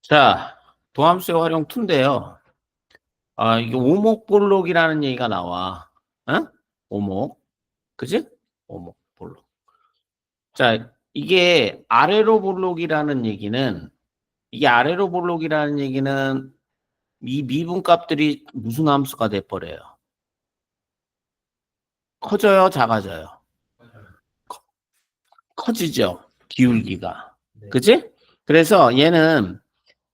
자, 도함수의 활용 2인데요. 이게 오목볼록이라는 얘기가 나와. 어? 오목. 그지? 오목볼록. 자, 이게 아래로 볼록이라는 얘기는 이 미분값들이 무슨 함수가 돼버려요? 커져요? 작아져요? 커지죠? 기울기가. 그지? 그래서 얘는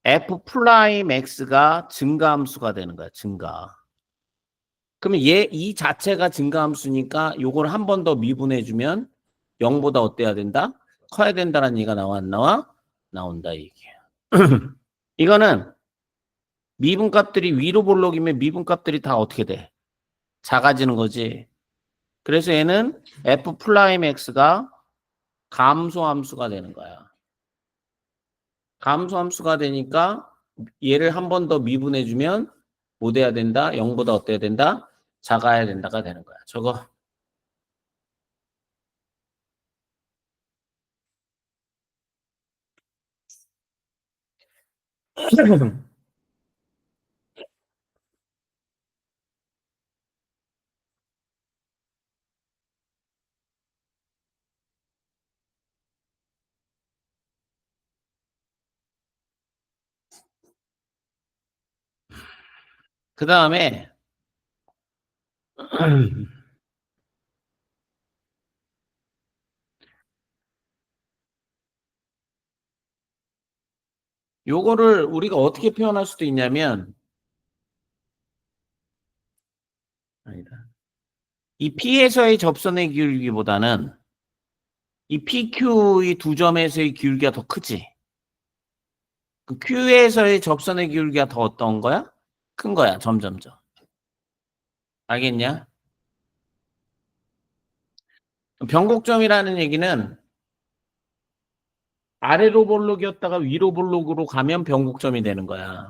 f 프라임 x가 증가함수가 되는 거야, 증가. 그러면 이 자체가 증가함수니까 요걸 한 번 더 미분해주면 0보다 어때야 된다? 커야 된다는 얘기가 나와, 안 나와? 나온다, 이게. 이거는 미분값들이 위로 볼록이면 미분값들이 다 어떻게 돼? 작아지는 거지. 그래서 얘는 f 프라임 x가 감소함수가 되는 거야. 감소함수가 되니까 얘를 한 번 더 미분해주면 뭐 돼야 된다? 0보다 어때야 된다? 작아야 된다가 되는 거야. 저거. 그 다음에 요거를 우리가 어떻게 표현할 수도 있냐면 아니다. 이 P에서의 접선의 기울기보다는 이 PQ의 두 점에서의 기울기가 더 크지. 그 Q에서의 접선의 기울기가 더 어떤 거야? 큰 거야, 점점점. 알겠냐? 변곡점이라는 얘기는 아래로 볼록이었다가 위로 볼록으로 가면 변곡점이 되는 거야.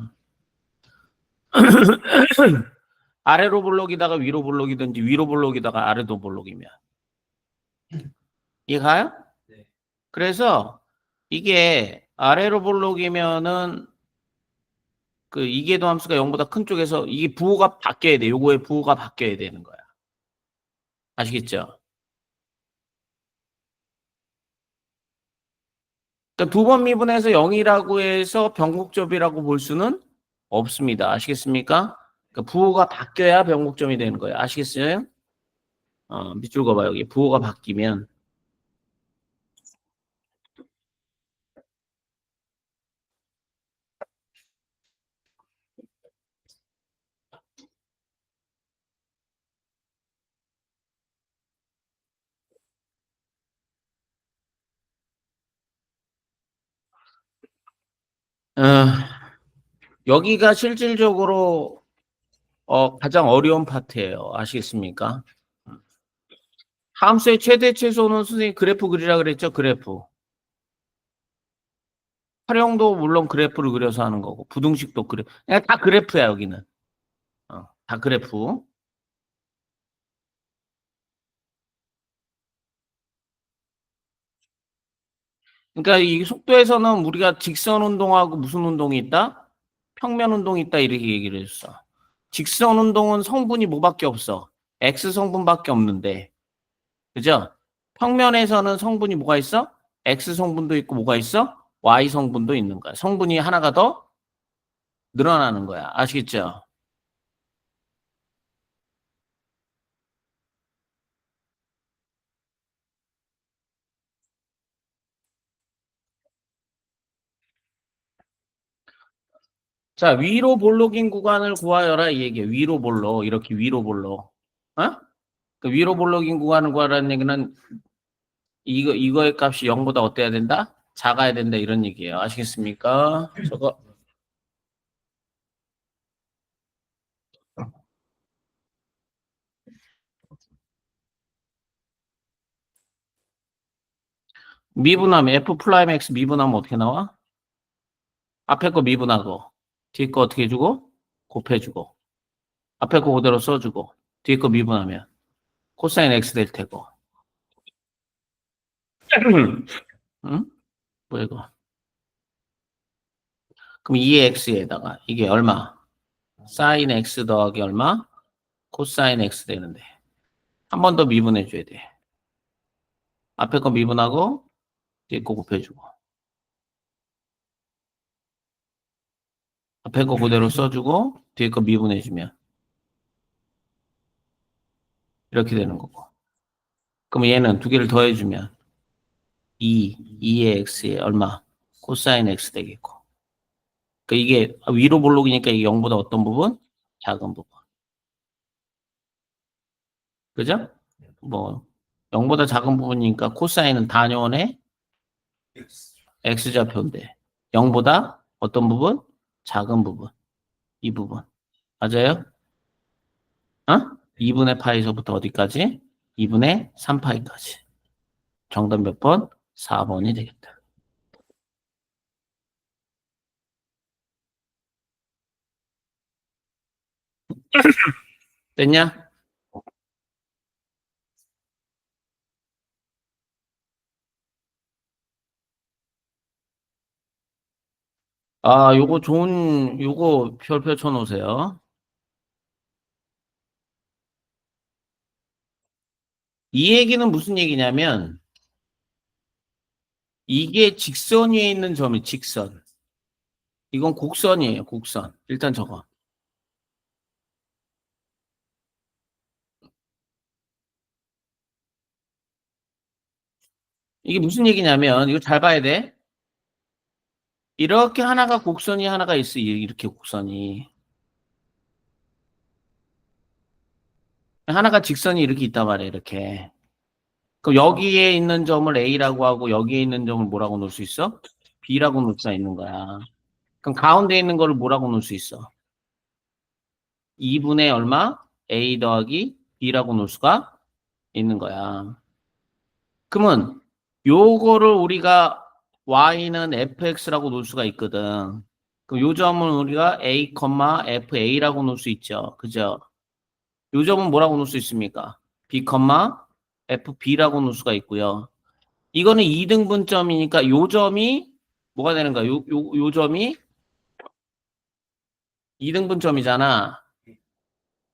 아래로 볼록이다가 위로 볼록이든지 위로 볼록이다가 아래로 볼록이면. 이해가요? 네. 그래서 이게 아래로 볼록이면은 그 이계도 함수가 0보다 큰 쪽에서 이게 부호가 바뀌어야 돼. 요거의 부호가 바뀌어야 되는 거야. 아시겠죠? 그러니까 두 번 미분해서 0이라고 해서 변곡점이라고 볼 수는 없습니다. 아시겠습니까? 그러니까 부호가 바뀌어야 변곡점이 되는 거예요. 아시겠어요? 밑줄 그어봐. 여기 부호가 바뀌면 어, 여기가 실질적으로 가장 어려운 파트예요. 아시겠습니까? 함수의 최대 최소는 선생님 그래프 그리라 그랬죠? 그래프. 활용도 물론 그래프를 그려서 하는 거고 부등식도 그냥 다 그래프야 여기는. 다 그래프. 그러니까 이 속도에서는 우리가 직선 운동하고 무슨 운동이 있다? 평면 운동이 있다 이렇게 얘기를 했어. 직선 운동은 성분이 뭐밖에 없어? X 성분밖에 없는데. 그죠? 평면에서는 성분이 뭐가 있어? X 성분도 있고 뭐가 있어? Y 성분도 있는 거야. 성분이 하나가 더 늘어나는 거야. 아시겠죠? 자, 위로 볼록인 구간을 구하여라 이 얘기예요. 위로 볼록. 이렇게 위로 볼록. 어? 그 위로 볼록인 구간을 구하라는 얘기는 이거의 값이 0보다 어때야 된다? 작아야 된다 이런 얘기예요. 아시겠습니까? 저거 미분하면 f 프라임 x 미분하면 어떻게 나와? 앞에 거 미분하고 뒤에 거 어떻게 해주고? 곱해주고 앞에 거 그대로 써주고 뒤에 거 미분하면 코사인 x 될 테고 응? 뭐야 이거? 그럼 2x에다가 이게 얼마? 사인 x 더하기 얼마? 코사인 x 되는데. 한 번 더 미분해 줘야 돼. 앞에 거 미분하고 뒤에 거 곱해주고. 앞에 거 그대로 써주고 뒤에 거 미분해 주면 이렇게 되는 거고. 그럼 얘는 두 개를 더해주면 2의 x에 얼마? 코사인 x 되겠고. 그러니까 이게 위로 볼록이니까 이게 0보다 어떤 부분? 작은 부분. 그죠? 뭐 0보다 작은 부분이니까 코사인은 단위원의 x좌표인데 0보다 어떤 부분? 작은 부분. 이 부분. 맞아요? 어? 2분의 파이서부터 어디까지? 2분의 3파이까지. 정답 몇 번? 4번이 되겠다. 됐냐? 아, 요거 별표 쳐놓으세요. 이 얘기는 무슨 얘기냐면, 이게 직선 위에 있는 점이 직선. 이건 곡선이에요, 곡선. 일단 저거. 이게 무슨 얘기냐면, 이거 잘 봐야 돼. 이렇게 하나가 곡선이 하나가 있어, 이렇게 곡선이. 하나가 직선이 이렇게 있단 말이에요, 이렇게. 그럼 여기에 있는 점을 A라고 하고, 여기에 있는 점을 뭐라고 놓을 수 있어? B라고 놓을 수가 있는 거야. 그럼 가운데 있는 거를 뭐라고 놓을 수 있어? 2분의 얼마? A 더하기 B라고 놓을 수가 있는 거야. 그러면 요거를 우리가 Y는 fx라고 놓을 수가 있거든. 그럼 요 점은 우리가 A, FA라고 놓을 수 있죠. 그죠? 요 점은 뭐라고 놓을 수 있습니까? B, FB라고 놓을 수가 있고요. 이거는 2등분점이니까 요 점이 뭐가 되는 거야? 요 점이 2등분점이잖아.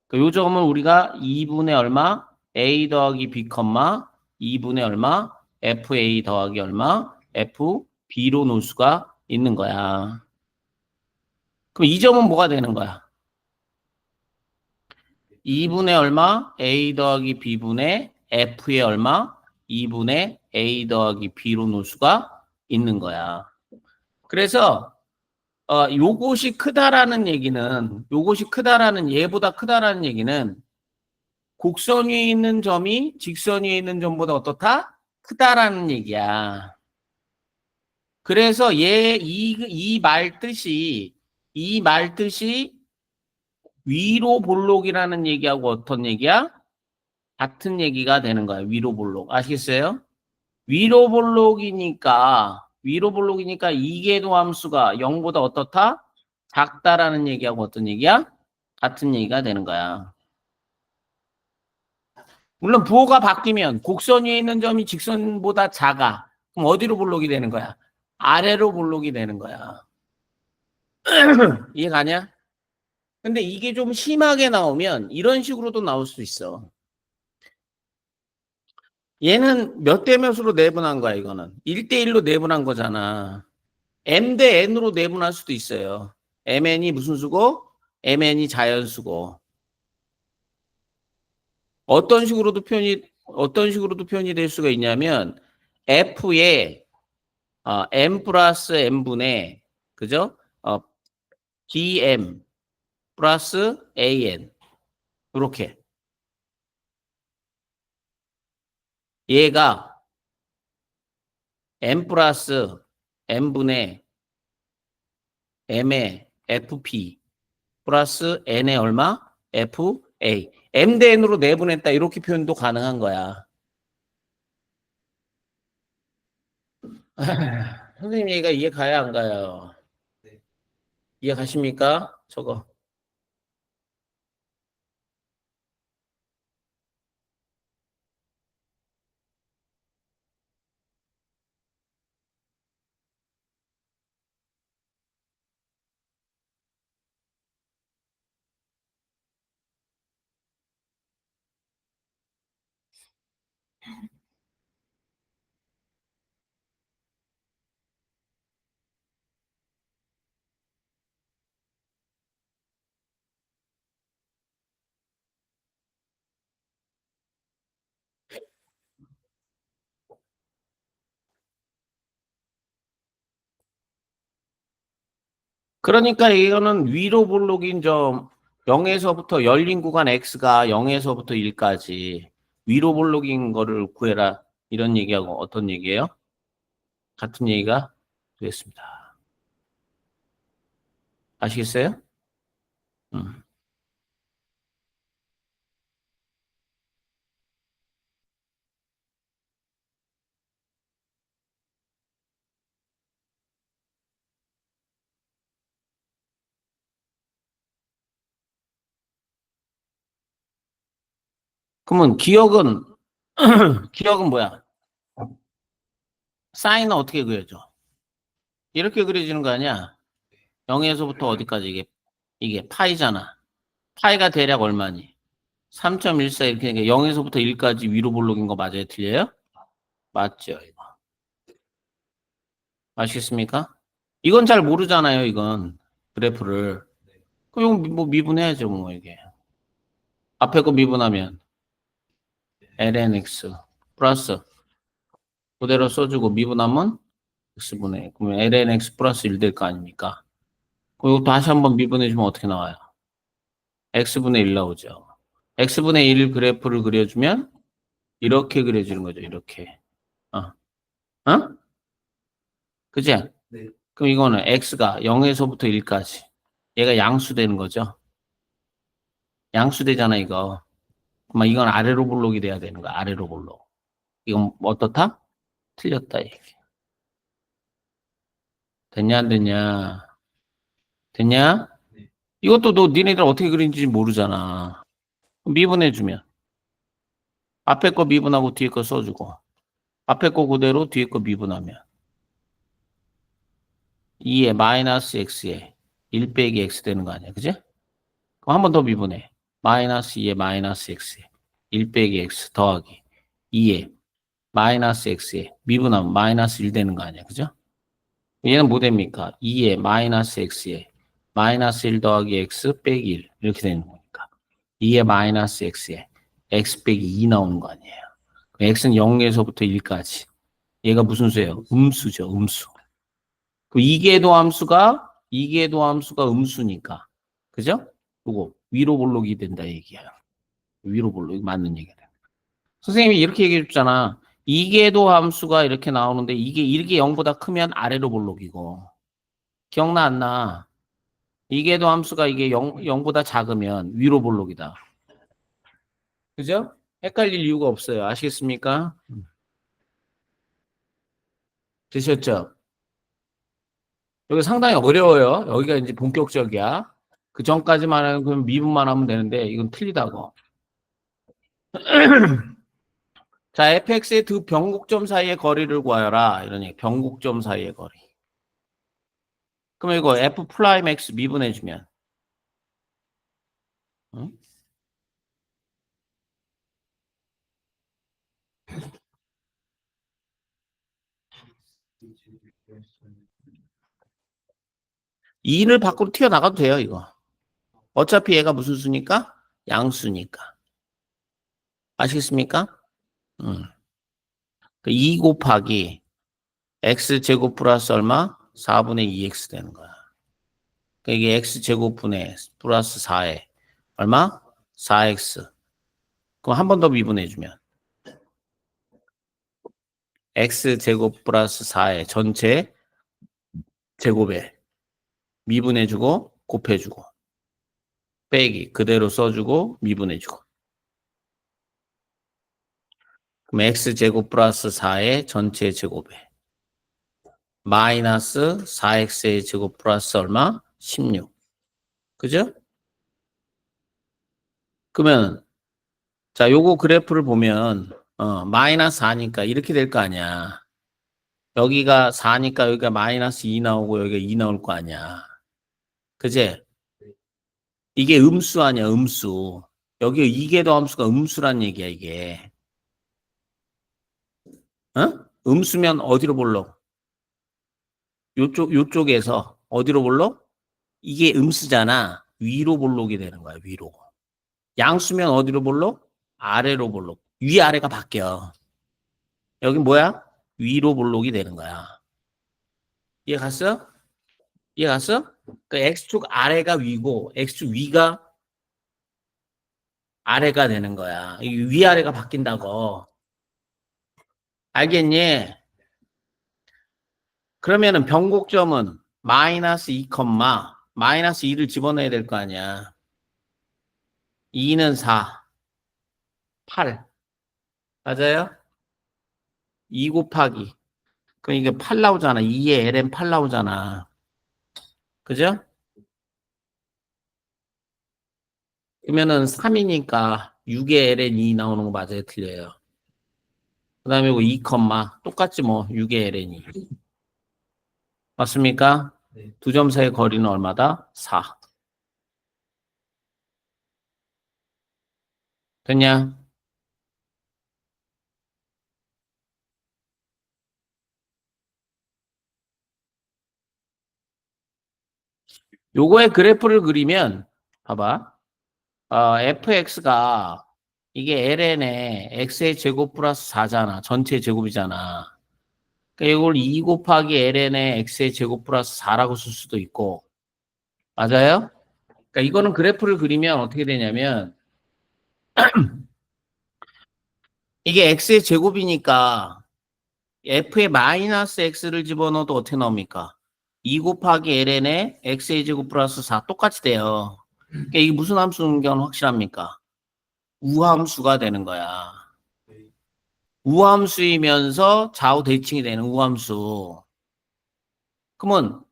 그 요점은 우리가 2분의 얼마? A 더하기 B, 2분의 얼마? FA 더하기 얼마? FB로 놓을 수가 있는 거야. 그럼 이 점은 뭐가 되는 거야? 2분의 얼마? A 더하기 B분의 F의 얼마? 2분의 A 더하기 B로 놓을 수가 있는 거야. 그래서 요것이 크다라는 얘보다 크다라는 얘기는 곡선 위에 있는 점이 직선 위에 있는 점보다 어떻다? 크다라는 얘기야. 그래서 이 말 뜻이 위로 볼록이라는 얘기하고 어떤 얘기야? 같은 얘기가 되는 거야. 위로 볼록. 아시겠어요? 위로 볼록이니까 이계도 함수가 0보다 어떻다? 작다라는 얘기하고 어떤 얘기야? 같은 얘기가 되는 거야. 물론 부호가 바뀌면 곡선 위에 있는 점이 직선보다 작아. 그럼 어디로 볼록이 되는 거야? 아래로 볼록이 되는 거야. 이해가냐? 근데 이게 좀 심하게 나오면 이런 식으로도 나올 수 있어. 얘는 몇 대 몇으로 내분한 거야, 이거는. 1대1로 내분한 거잖아. M 대 N으로 내분할 수도 있어요. MN이 무슨 수고? MN이 자연수고. 어떤 식으로도 표현이 될 수가 있냐면, F에 M 플러스 M분의, 그죠? DM 플러스 AN. 이렇게. 얘가 M 플러스 M분의 M의 FP 플러스 N의 얼마? FA. M 대 N으로 내분했다. 이렇게 표현도 가능한 거야. 선생님 얘기가 이해 가야 안 가요? 이해 가십니까? 저거. 그러니까 이거는 위로 볼록인 점 0에서부터 열린 구간 x가 0에서부터 1까지 위로 볼록인 거를 구해라. 이런 얘기하고 어떤 얘기예요? 같은 얘기가 되겠습니다. 아시겠어요? 음. 그러면 기억은 기억은 뭐야? 사인은 어떻게 그려져? 이렇게 그려지는 거 아니야? 0에서부터 어디까지 이게 파이잖아. 파이가 대략 얼마니? 3.14 이렇게 0에서부터 1까지 위로 볼록인 거 맞아요? 틀려요? 맞죠? 아시겠습니까? 이건 잘 모르잖아요, 이건. 그래프를. 그럼 이거 뭐 미분해야죠, 뭐, 이게. 앞에 거 미분하면 lnx 플러스 그대로 써주고 미분하면 x분의 그러면 lnx 플러스 1 될 거 아닙니까? 그리고 다시 한번 미분해주면 어떻게 나와요? x분의 1 나오죠. x분의 1 그래프를 그려주면 이렇게 그려지는 거죠, 이렇게. 어? 어? 그지? 네. 그럼 이거는 x가 0에서부터 1까지. 얘가 양수되는 거죠. 양수되잖아, 이거. 그럼 이건 아래로 볼록이 돼야 되는 거야, 아래로 볼록. 이건 어떻다? 틀렸다, 이게. 됐냐, 안 됐냐? 됐냐? 이것도 너 니네들 어떻게 그린지 모르잖아. 미분해주면. 앞에 거 미분하고 뒤에 거 써주고. 앞에 거 그대로 뒤에 거 미분하면. 2에 마이너스 x에 1 빼기 x 되는 거 아니야, 그지? 그럼 한 번 더 미분해. 마이너스 2에 마이너스 x에 1 빼기 x 더하기 2에 마이너스 x에 미분하면 마이너스 1 되는 거 아니야, 그죠? 얘는 뭐 됩니까? 2에 마이너스 x에 마이너스 1 더하기 x 빼기 1 이렇게 되는 거니까 2에 마이너스 x에 x 빼기 2 나오는 거 아니에요. x는 0에서부터 1까지. 얘가 무슨 수예요? 음수죠, 음수. 그 이계도 함수가 음수니까. 그죠? 그거 위로 볼록이 된다 얘기야. 위로 볼록 맞는 얘기야. 선생님이 이렇게 얘기해 줬잖아. 이계도 함수가 이렇게 나오는데 이게 0보다 크면 아래로 볼록이고. 기억나 안 나? 이계도 함수가 이게 0보다 작으면 위로 볼록이다. 그죠? 헷갈릴 이유가 없어요. 아시겠습니까? 되셨죠? 여기 상당히 어려워요. 여기가 이제 본격적이야. 그 전까지만 하면 그냥 미분만 하면 되는데 이건 틀리다고. 자, fx의 두 변곡점 사이의 거리를 구하여라. 이러니 변곡점 사이의 거리. 그럼 이거 f 프라임 x 미분해주면 응? 2를 밖으로 튀어나가도 돼요, 이거. 어차피 얘가 무슨 수니까? 양수니까. 아시겠습니까? 응. 2 곱하기 x제곱 플러스 얼마? 4분의 2x 되는 거야. 그러니까 이게 x제곱분의 플러스 4에 얼마? 4x. 그럼 한 번 더 미분해주면 x제곱 플러스 4의 전체 제곱에 미분해주고 곱해주고 빼기 그대로 써주고 미분해주고 그럼 x제곱 플러스 4의 전체 제곱에 마이너스 4x의 제곱 플러스 얼마? 16. 그죠? 그러면 자 요거 그래프를 보면 마이너스 4니까 이렇게 될 거 아니야. 여기가 4니까 여기가 마이너스 2 나오고 여기가 2 나올 거 아니야. 그제? 이게 음수 아니야, 음수. 여기 이계도 함수가 음수란 얘기야, 이게. 어? 음수면 어디로 볼록? 요쪽에서 어디로 볼록? 이게 음수잖아. 위로 볼록이 되는 거야, 위로. 양수면 어디로 볼록? 아래로 볼록. 위아래가 바뀌어. 여기 뭐야? 위로 볼록이 되는 거야. 이해 갔어? 이해 갔어? 그 X축 아래가 위고 X축 위가 아래가 되는 거야. 이 위아래가 바뀐다고. 알겠니? 그러면은 변곡점은 마이너스 2, 마이너스 2를 집어넣어야 될 거 아니야. 2는 4, 8. 맞아요? 2 곱하기. 그럼 이게 8 나오잖아. 2에 ln 8 나오잖아. 그죠? 그러면은 3이니까 6에 ln 2 나오는 거 맞아요? 틀려요? 그 다음에 이거 2, 똑같지 뭐. 6에 ln 2. 맞습니까? 두 점 사이의 거리는 얼마다? 4. 됐냐? 요거의 그래프를 그리면 봐봐. fx가 이게 ln에 x의 제곱 플러스 4잖아. 전체 제곱이잖아. 그러니까 이걸 2 곱하기 ln에 x의 제곱 플러스 4라고 쓸 수도 있고. 맞아요? 그러니까 이거는 그래프를 그리면 어떻게 되냐면 이게 x의 제곱이니까 f에 마이너스 x를 집어넣어도 어떻게 나옵니까? 2 곱하기 ln에 x의 제곱 플러스 4 똑같이 돼요. 그러니까 이게 무슨 함수인 건 확실합니까? 우함수가 되는 거야. 우함수이면서 좌우 대칭이 되는 우함수. 그러면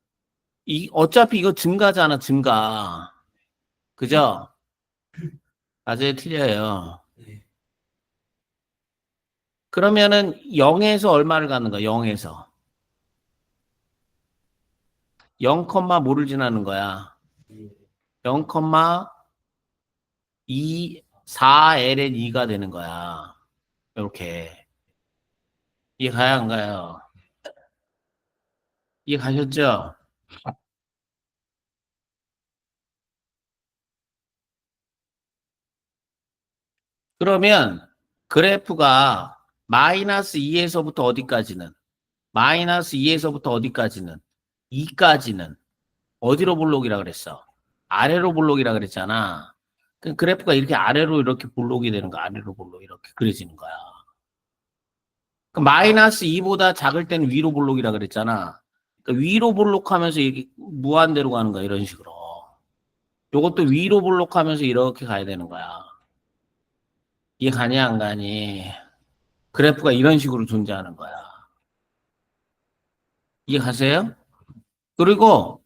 어차피 이거 증가잖아, 증가. 그죠? 맞아요, 틀려요. 그러면은 0에서 얼마를 갖는 거야? 0에서 0, 뭐를 지나는 거야? 0, 2, 4ln 2가 되는 거야. 이렇게. 이해 가야 안 가요? 이해 가셨죠? 그러면 그래프가 마이너스 2에서부터 어디까지는? 마이너스 2에서부터 어디까지는? 2까지는 어디로 볼록이라 그랬어? 아래로 볼록이라 그랬잖아. 그 그래프가 이렇게 아래로 이렇게 볼록이 되는 거야. 아래로 볼록 이렇게 그려지는 거야. 그 마이너스 2보다 작을 때는 위로 볼록이라 그랬잖아. 그 위로 볼록하면서 이렇게 무한대로 가는 거야. 이런 식으로. 요것도 위로 볼록하면서 이렇게 가야 되는 거야. 이해 가니 안 가니? 그래프가 이런 식으로 존재하는 거야. 이해 가세요? 그리고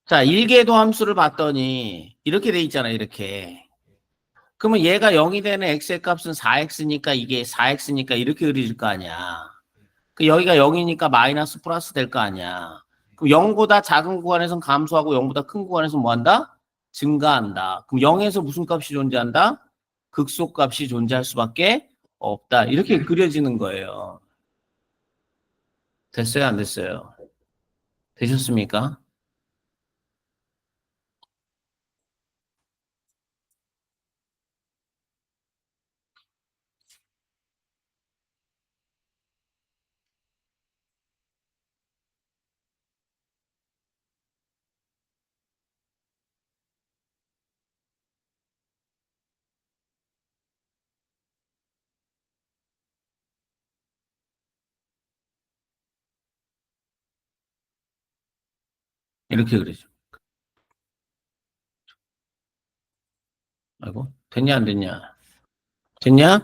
자, 일계도 함수를 봤더니 이렇게 돼 있잖아. 이렇게. 그러면 얘가 0이 되는 x의 값은 4x니까 이게 4x니까 이렇게 그려질 거 아니야. 그 여기가 0이니까 마이너스 플러스 될 거 아니야. 그럼 0보다 작은 구간에서는 감소하고 0보다 큰 구간에서는 뭐 한다? 증가한다. 그럼 0에서 무슨 값이 존재한다? 극소값이 존재할 수밖에 없다. 이렇게 그려지는 거예요. 됐어요? 안 됐어요? 되셨습니까? 이렇게 그리죠. 아이고, 됐냐, 안 됐냐? 됐냐?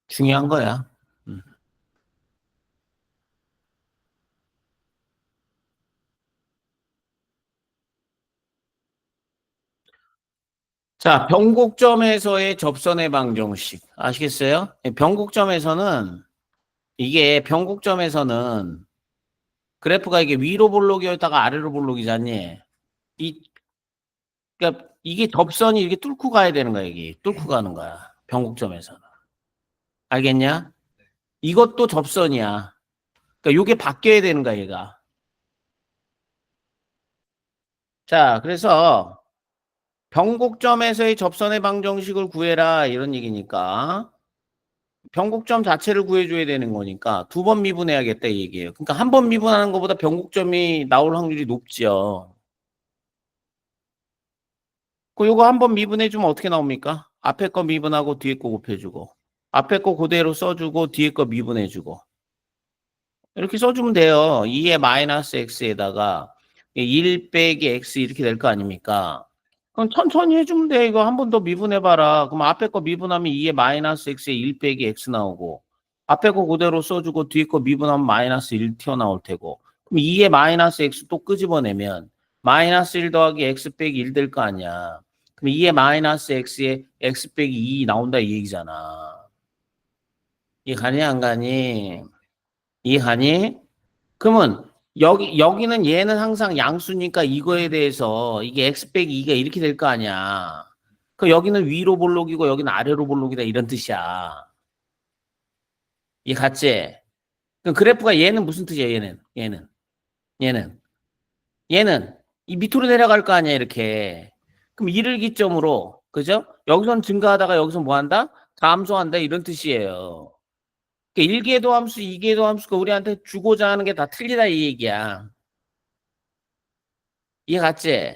중요한 거야. 음. 자, 변곡점에서의 접선의 방정식. 아시겠어요? 변곡점에서는, 이게 변곡점에서는 그래프가 이게 위로 볼록이었다가 아래로 볼록이잖니. 이, 그러니까 이게 접선이 이렇게 뚫고 가야 되는 거야, 이게. 뚫고 가는 거야. 변곡점에서는. 알겠냐? 이것도 접선이야. 그러니까 요게 바뀌어야 되는 거야, 얘가. 자, 그래서 변곡점에서의 접선의 방정식을 구해라 이런 얘기니까 변곡점 자체를 구해줘야 되는 거니까 두 번 미분해야겠다 이 얘기예요. 그러니까 한 번 미분하는 것보다 변곡점이 나올 확률이 높죠. 그 요거 한 번 미분해주면 어떻게 나옵니까? 앞에 거 미분하고 뒤에 거 곱해주고 앞에 거 그대로 써주고 뒤에 거 미분해주고 이렇게 써주면 돼요. 2의 마이너스 x에다가 1 빼기 x 이렇게 될 거 아닙니까? 그럼 천천히 해주면 돼. 이거 한 번 더 미분해봐라. 그럼 앞에 거 미분하면 2의 마이너스 x에 1 빼기 x 나오고 앞에 거 그대로 써주고 뒤에 거 미분하면 마이너스 1 튀어나올 테고 그럼 2의 마이너스 x 또 끄집어내면 마이너스 1 더하기 x 빼기 1 될 거 아니야. 그럼 2의 마이너스 x에 x 빼기 2 나온다 이 얘기잖아. 이해 가니 안 가니? 이해 가니? 그러면 여기는 얘는 항상 양수니까 이거에 대해서 이게 x 빼기 2가 이렇게 될 거 아니야. 그 여기는 위로 볼록이고 여기는 아래로 볼록이다 이런 뜻이야. 이해 갔지? 그럼 그래프가 얘는 무슨 뜻이야? 얘는 이 밑으로 내려갈 거 아니야 이렇게. 그럼 1을 기점으로 그죠? 여기선 증가하다가 여기서 뭐 한다? 감소한다 이런 뜻이에요. 그러니까 1계도 함수, 2계도 함수가 우리한테 주고자 하는 게 다 틀리다 이 얘기야. 이해 갔지?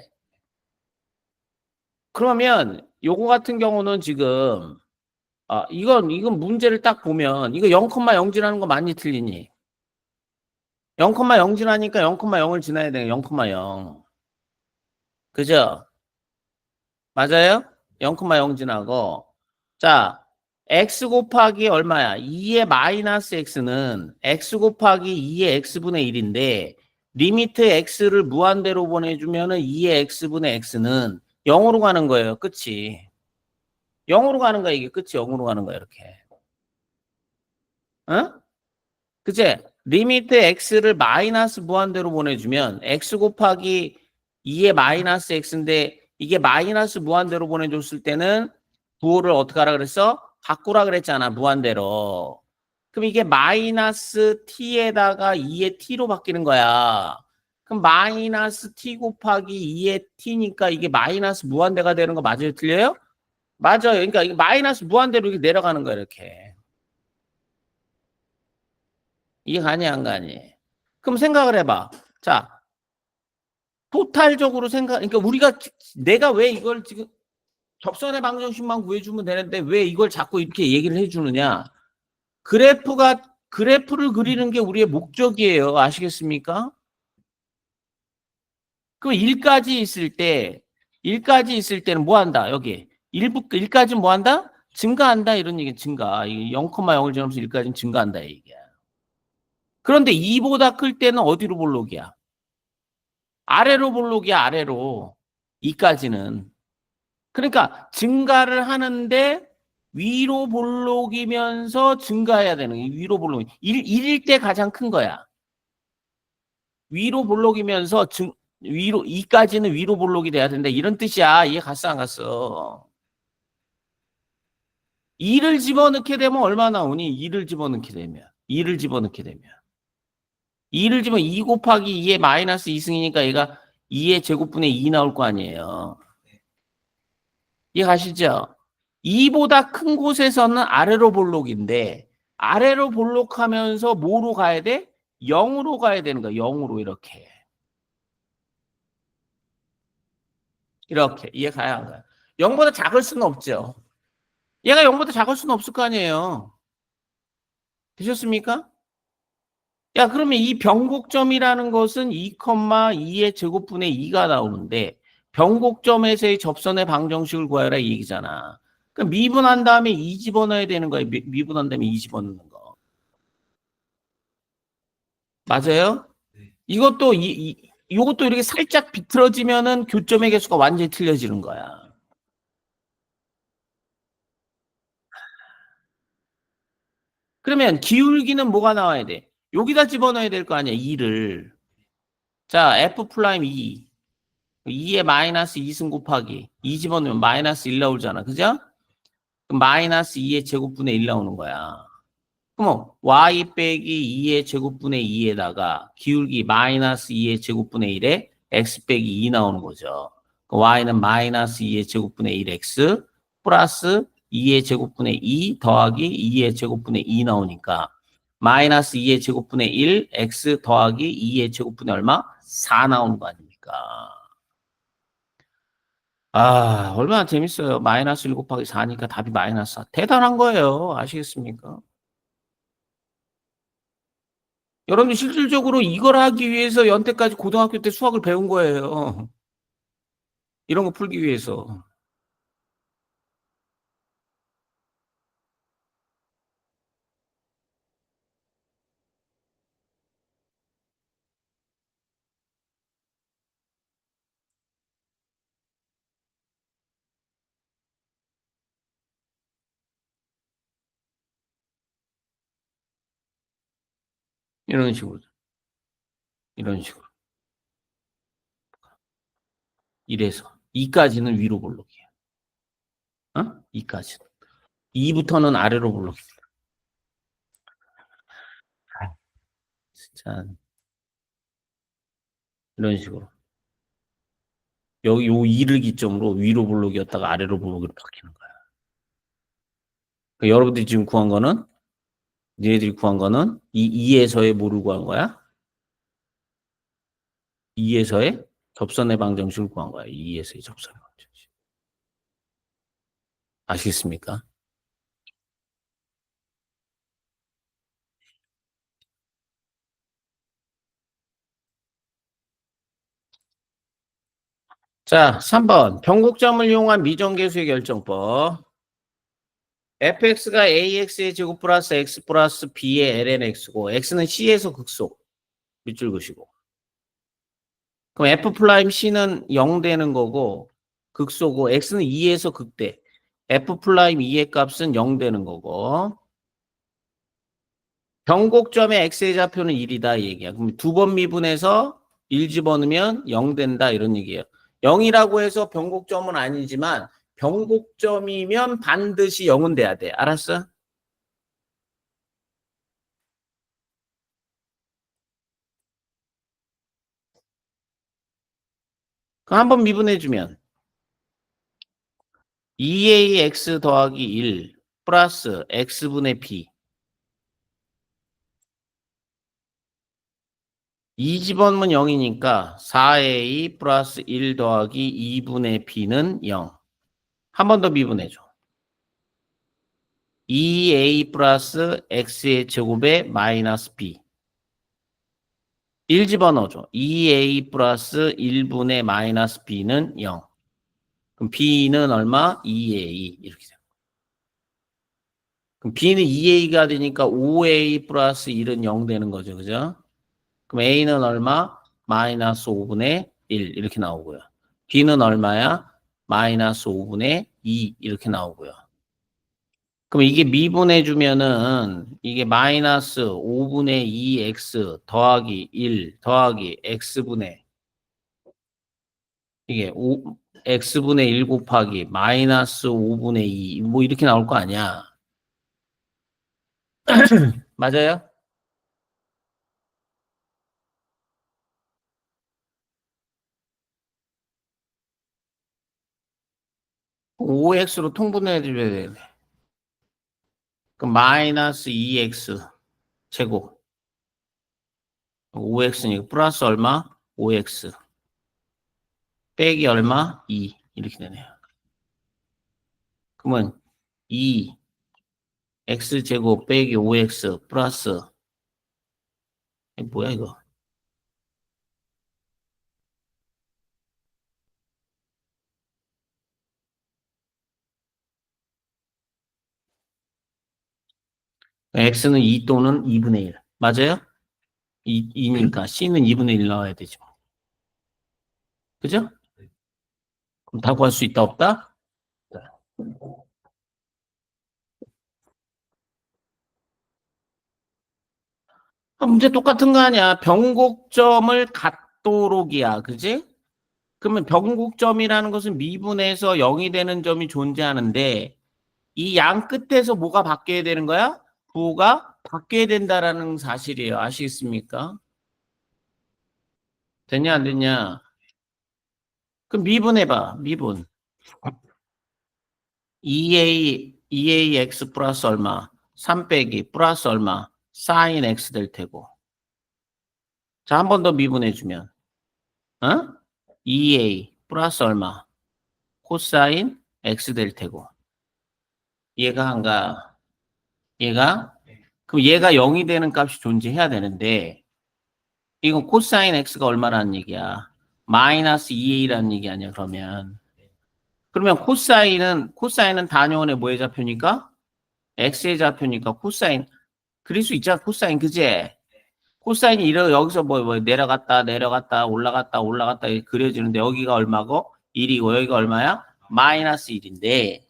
그러면 요거 같은 경우는 지금 이건 문제를 딱 보면 이거 0,0 지나는 거 많이 틀리니? 0,0 지나니까 0,0을 지나야 돼. 0,0. 그죠? 맞아요? 0,0 지나고 자 x 곱하기 얼마야? 2의 마이너스 x는 x 곱하기 2의 x분의 1인데 리미트 x를 무한대로 보내주면은 2의 x분의 x는 0으로 가는 거예요. 끝이. 0으로 가는 거야. 이게 끝이 0으로 가는 거야. 이렇게. 어? 그치? 리미트 x를 마이너스 무한대로 보내주면 x 곱하기 2의 마이너스 x인데 이게 마이너스 무한대로 보내줬을 때는 부호를 어떻게 하라 그랬어? 바꾸라 그랬잖아. 무한대로. 그럼 이게 마이너스 t에다가 2의 t로 바뀌는 거야. 그럼 마이너스 t 곱하기 2의 t니까 이게 마이너스 무한대가 되는 거 맞아요? 틀려요? 맞아요. 그러니까 이게 마이너스 무한대로 이렇게 내려가는 거야. 이렇게. 이해 가니 안 가니? 그럼 생각을 해봐. 자, 토탈적으로 그러니까 내가 왜 이걸 지금 접선의 방정식만 구해주면 되는데 왜 이걸 자꾸 이렇게 얘기를 해주느냐? 그래프를 그리는 게 우리의 목적이에요. 아시겠습니까? 그 1까지 있을 때는 뭐 한다? 여기. 1까지 뭐 한다? 증가한다. 이런 얘기 증가. 0,0을 지나면서 1까지는 증가한다. 이게. 그런데 2보다 클 때는 어디로 볼록이야? 아래로 볼록이야. 아래로. 2까지는. 그러니까 증가를 하는데 위로 볼록이면서 증가해야 되는 거야. 위로 볼록. 1일 때 가장 큰 거야. 위로 볼록이면서 위로 2까지는 위로 볼록이 돼야 된다. 이런 뜻이야. 이해 갔어 안 갔어? 2를 집어넣게 되면 얼마 나오니? 2를 집어넣게 되면 2를 집어넣게 되면 2를 집어 2 곱하기 2의 마이너스 2승이니까 얘가 2의 제곱분의 2 나올 거 아니에요. 이해 가시죠? 2보다 큰 곳에서는 아래로 볼록인데 아래로 볼록하면서 뭐로 가야 돼? 0으로 가야 되는 거야. 0으로 이렇게. 이렇게 이해 가야 한 거야. 0보다 작을 수는 없죠. 얘가 0보다 작을 수는 없을 거 아니에요. 되셨습니까? 야, 그러면 이 변곡점이라는 것은 2,2의 제곱분의 2가 나오는데 변곡점에서의 접선의 방정식을 구하라 이 얘기잖아. 그럼 미분한 다음에 2 집어넣어야 되는 거야. 미분한 다음에 2 집어넣는 거. 맞아요? 이것도 이것도 이렇게 살짝 비틀어지면은 교점의 개수가 완전히 틀려지는 거야. 그러면 기울기는 뭐가 나와야 돼? 여기다 집어넣어야 될 거 아니야, 2를. 자, F 프라임 2. 2에 마이너스 2승 곱하기 2 집어넣으면 마이너스 1 나오잖아. 그죠? 그럼 마이너스 2의 제곱분의 1 나오는 거야. 그럼 y 빼기 2의 제곱분의 2에다가 기울기 마이너스 2의 제곱분의 1에 x 빼기 2 나오는 거죠. y는 마이너스 2의 제곱분의 1x 플러스 2의 제곱분의 2 더하기 2의 제곱분의 2 나오니까 마이너스 2의 제곱분의 1 x 더하기 2의 제곱분의 얼마? 4 나오는 거 아닙니까? 아, 얼마나 재밌어요. 마이너스 1 곱하기 4니까 답이 마이너스 4. 대단한 거예요. 아시겠습니까? 여러분들 실질적으로 이걸 하기 위해서 연태까지 고등학교 때 수학을 배운 거예요. 이런 거 풀기 위해서. 이런 식으로. 이런 식으로. 이래서. 2까지는 위로 볼록이에요. 어? 2까지는. 2부터는 아래로 볼록이에요. 진짜 이런 식으로. 여기 요 2를 기점으로 위로 볼록이었다가 아래로 볼록으로 바뀌는 거야. 그러니까 여러분들이 지금 구한 거는 얘네들이 구한 거는 이 2에서의 뭐를 구한 거야? 2에서의 접선의 방정식을 구한 거야. 2에서의 접선의 방정식. 아시겠습니까? 자, 3번. 변곡점을 이용한 미정계수의 결정법. fx가 ax의 제곱 플러스 x 플러스 b의 lnx고 x는 c에서 극소. 밑줄 그시고. 그럼 f 플라임 c는 0 되는 거고 극소고 x는 2에서 극대. f 플라임 2의 값은 0 되는 거고. 변곡점의 x의 좌표는 1이다 이 얘기야. 그럼 두 번 미분해서 1 집어넣으면 0 된다 이런 얘기예요. 0이라고 해서 변곡점은 아니지만 변곡점이면 반드시 0은 돼야 돼. 알았어? 그럼 한번 미분해주면 2ax 더하기 1 플러스 x분의 b 2 집어넣으면 0이니까 4a 플러스 1 더하기 2분의 b는 0. 한 번 더 미분해줘. 2a 플러스 x의 제곱에 마이너스 b 1 집어넣어줘. 2a 플러스 1분의 마이너스 b는 0. 그럼 b는 얼마? 2a 이렇게 돼요. 그럼 b는 2a가 되니까 5a 플러스 1은 0 되는 거죠. 그죠? 그럼 a는 얼마? 마이너스 5분의 1 이렇게 나오고요. b는 얼마야? 마이너스 5분의 2 이렇게 나오고요. 그럼 이게 미분해주면은 이게 마이너스 5분의 2x 더하기 1 더하기 x분의 이게 x분의 1 곱하기 마이너스 5분의 2 뭐 이렇게 나올 거 아니야. 맞아요? 5x로 통분해줘야 되네. 그럼 마이너스 2x 제곱 5x니까 플러스 얼마? 5x 빼기 얼마? 2 이렇게 되네요. 그러면 2 x제곱 빼기 5x 플러스 뭐야 이거? x는 2 또는 2분의 1 맞아요? 2니까 c는 2분의 1 나와야 되죠. 그죠? 그럼 다 구할 수 있다 없다? 문제 똑같은 거 아니야. 변곡점을 갖도록이야. 그지? 그러면 변곡점이라는 것은 미분에서 0이 되는 점이 존재하는데 이 양 끝에서 뭐가 바뀌어야 되는 거야? 부호가 바뀌어야 된다라는 사실이에요. 아시겠습니까? 됐냐 안 됐냐? 그럼 미분해봐. 미분. 2ax 플러스 얼마? 3 빼기 플러스 얼마? 사인 x 될 테고. 자, 한 번 더 미분해주면. 어? 2a 플러스 얼마? 코사인 x 될 테고. 얘가 안 가. 얘가? 그럼 얘가 0이 되는 값이 존재해야 되는데 이건 코사인 x가 얼마라는 얘기야? 마이너스 2a라는 얘기 아니야, 그러면. 그러면 코사인은 단위원의 뭐에 잡표니까? x에 잡표니까 코사인. 그릴 수 있잖아, 코사인, 그지? 코사인이 여기서 뭐 내려갔다, 올라갔다 이렇게 그려지는데 여기가 얼마고? 1이고 여기가 얼마야? 마이너스 1인데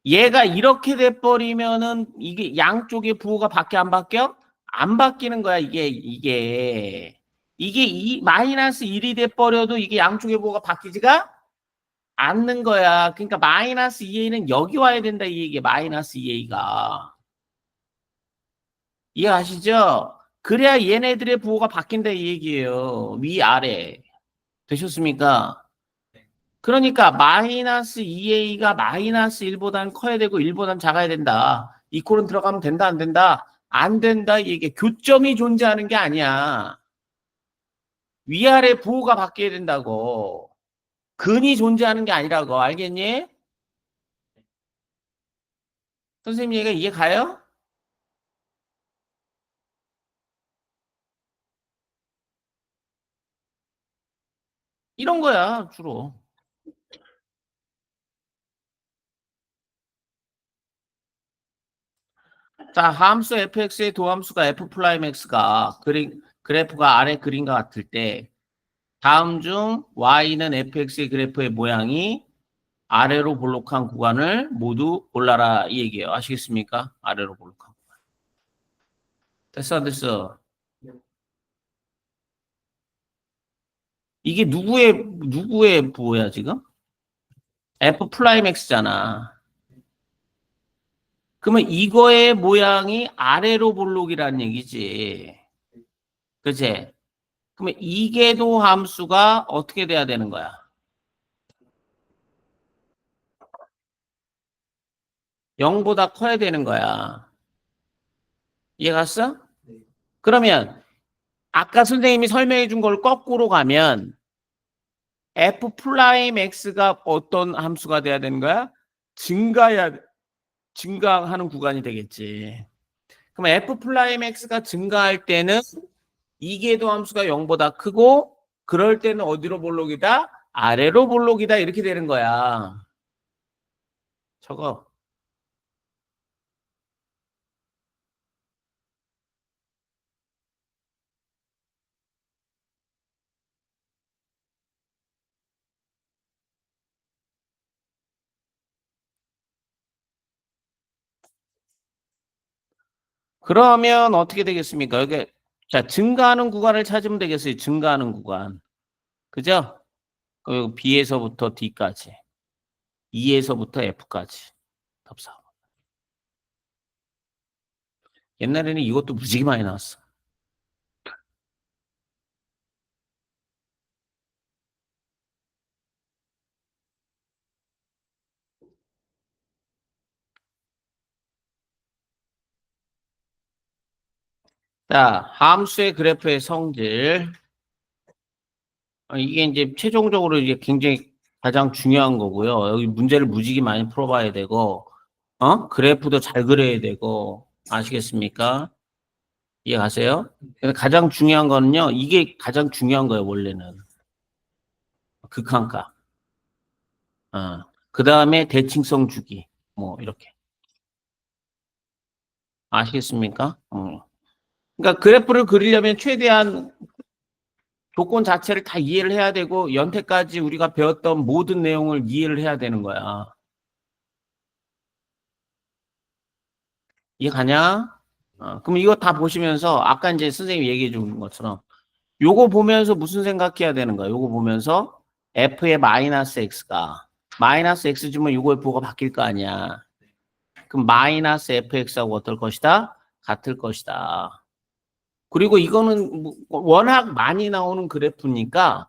얘가 이렇게 돼버리면은 이게 양쪽의 부호가 바뀌어 안 바뀌어? 안 바뀌는 거야, 이게 이 마이너스 1이 돼버려도 이게 양쪽의 부호가 바뀌지가 않는 거야. 그러니까 마이너스 2a는 여기 와야 된다, 이 얘기야. 마이너스 2a가. 이해하시죠? 그래야 얘네들의 부호가 바뀐다, 이 얘기예요. 위아래. 되셨습니까? 그러니까 마이너스 2a가 마이너스 1보다는 커야 되고 1보다는 작아야 된다. 이꼴은 들어가면 된다, 안 된다? 안 된다, 이게 교점이 존재하는 게 아니야. 위아래 부호가 바뀌어야 된다고. 근이 존재하는 게 아니라고. 알겠니? 선생님 얘기가 이해 가요? 이런 거야, 주로. 자, 함수 fx의 도함수가 f 프라임 x가 그래프가 아래 그림과 같을 때 다음 중 y는 fx의 그래프의 모양이 아래로 볼록한 구간을 모두 골라라 이 얘기예요. 아시겠습니까? 아래로 볼록한 구간. 됐어, 안 됐어? 이게 누구의 부호야 지금? f 프라임 x잖아. 그러면 이거의 모양이 아래로 볼록이라는 얘기지. 그치? 그러면 이계도 함수가 어떻게 돼야 되는 거야? 0보다 커야 되는 거야. 이해 갔어? 그러면 아까 선생님이 설명해 준 걸 거꾸로 가면 f 프라임 x가 어떤 함수가 돼야 되는 거야? 증가하는 구간이 되겠지. 그럼 f 프라임 x가 증가할 때는 이계도 함수가 0보다 크고 그럴 때는 어디로 볼록이다? 아래로 볼록이다 이렇게 되는 거야. 저거. 그러면 어떻게 되겠습니까? 여기 자 증가하는 구간을 찾으면 되겠어요. 증가하는 구간. 그죠? B에서부터 D까지. E에서부터 F까지. 답사. 옛날에는 이것도 무지개 많이 나왔어. 자, 함수의 그래프의 성질. 이게 이제 최종적으로 이제 굉장히 가장 중요한 거고요. 여기 문제를 무지개 많이 풀어봐야 되고, 그래프도 잘 그려야 되고, 아시겠습니까? 이해 가세요? 근데 가장 중요한 거는요, 이게 가장 중요한 거예요, 원래는. 극한값. 그 다음에 대칭성 주기. 뭐, 이렇게. 아시겠습니까? 그러니까 그래프를 그리려면 최대한 조건 자체를 다 이해를 해야 되고 연태까지 우리가 배웠던 모든 내용을 이해를 해야 되는 거야. 이해 가냐? 그럼 이거 다 보시면서 아까 이제 선생님이 얘기해 준 것처럼 요거 보면서 무슨 생각해야 되는 거야? 요거 보면서 f의 마이너스 x가 마이너스 x 주면 요거의 부호가 바뀔 거 아니야. 그럼 마이너스 fx하고 어떨 것이다? 같을 것이다. 그리고 이거는 워낙 많이 나오는 그래프니까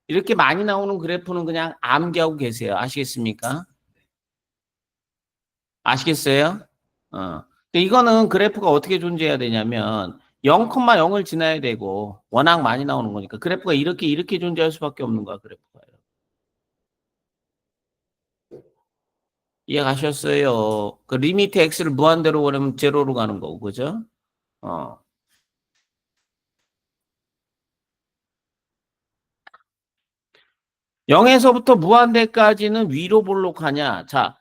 이렇게 많이 나오는 그래프는 그냥 암기하고 계세요. 아시겠습니까? 아시겠어요? 근데 이거는 그래프가 어떻게 존재해야 되냐면 0,0을 지나야 되고 워낙 많이 나오는 거니까 그래프가 이렇게 존재할 수밖에 없는 거야, 그래프가. 이해 가셨어요? 그 리미트 x를 무한대로 보내면 제로로 가는 거고, 그죠? 어. 0에서부터 무한대까지는 위로 볼록하냐? 자,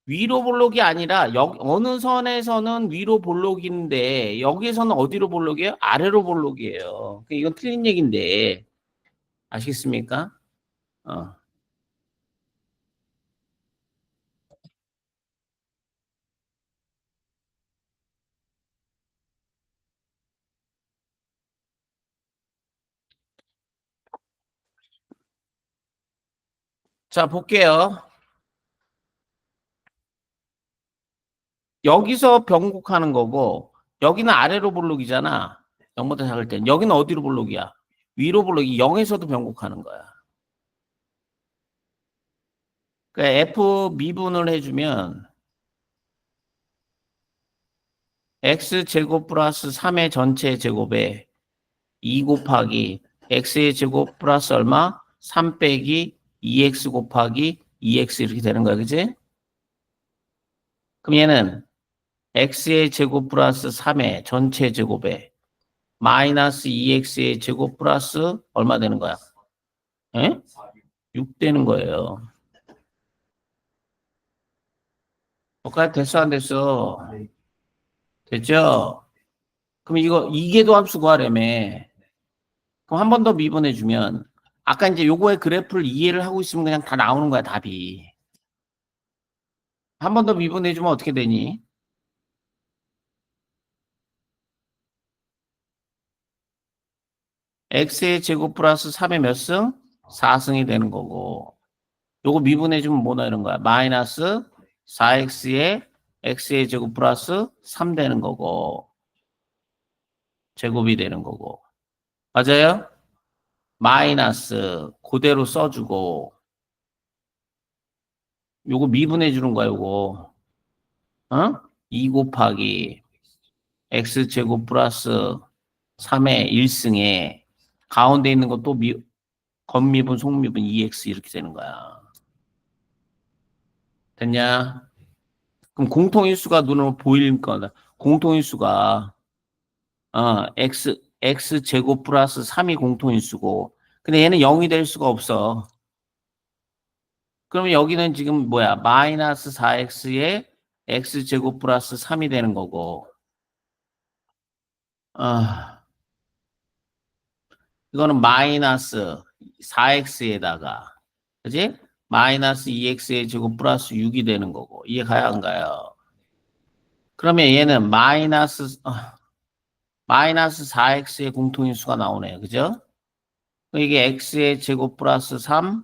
위로 볼록이 아니라 어느 선에서는 위로 볼록인데 여기서는 어디로 볼록이에요? 아래로 볼록이에요. 이건 틀린 얘기인데 아시겠습니까? 어. 자, 볼게요. 여기서 변곡하는 거고 여기는 아래로 볼록이잖아. 0보다 작을 땐. 여기는 어디로 볼록이야? 위로 볼록이 0에서도 변곡하는 거야. 그러니까 F 미분을 해주면 x제곱 플러스 3의 전체 제곱에 2 곱하기 x의 제곱 플러스 얼마? 3 빼기 2x 곱하기 2x 이렇게 되는 거야. 그지? 그럼 얘는 x의 제곱 플러스 3의 전체 제곱에 마이너스 2x의 제곱 플러스 얼마 되는 거야? 에? 6 되는 거예요. 똑같이 됐어 안 됐어? 됐죠? 그럼 이게 도함수 구하려며. 그럼 한 번 더 미분해주면 아까 이제 요거의 그래프를 이해를 하고 있으면 그냥 다 나오는 거야, 답이. 한 번 더 미분해주면 어떻게 되니? x의 제곱 플러스 3의 몇 승? 4승이 되는 거고 요거 미분해주면 뭐 나오는 거야? 마이너스 4x의 x의 제곱 플러스 3 되는 거고 제곱이 되는 거고 맞아요? 마이너스 그대로 써주고 요거 미분해주는 거야 요거 어? 2 곱하기 x제곱 플러스 3의 1승에 가운데 있는 것도 겉미분, 속미분 2x 이렇게 되는 거야. 됐냐? 그럼 공통인수가 눈으로 보일 거다. 공통인수가 x 제곱 플러스 3이 공통인수고 근데 얘는 0이 될 수가 없어. 그러면 여기는 지금 뭐야? 마이너스 4x에 x 제곱 플러스 3이 되는 거고 이거는 마이너스 4x에다가 그지? 마이너스 2x의 제곱 플러스 6이 되는 거고 이해 가야 안 가요? 그러면 얘는 마이너스 4x의 공통인수가 나오네요. 그죠? 이게 x의 제곱 플러스 3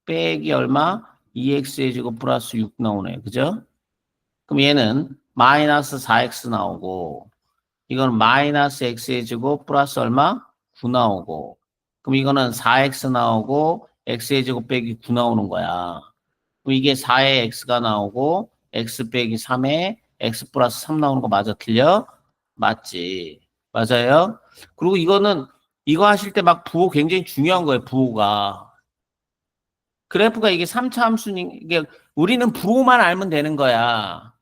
빼기 얼마? 2x의 제곱 플러스 6 나오네요. 그죠? 그럼 얘는 마이너스 4x 나오고 이건 마이너스 x의 제곱 플러스 얼마? 9 나오고 그럼 이거는 4x 나오고 x의 제곱 빼기 9 나오는 거야. 그럼 이게 4에 x가 나오고 x 빼기 3에 x 플러스 3 나오는 거 맞아? 틀려? 맞지. 맞아요? 그리고 이거 하실 때 막 부호 굉장히 중요한 거예요. 부호가. 그래프가 이게 3차 함수니 이게 우리는 부호만 알면 되는 거야.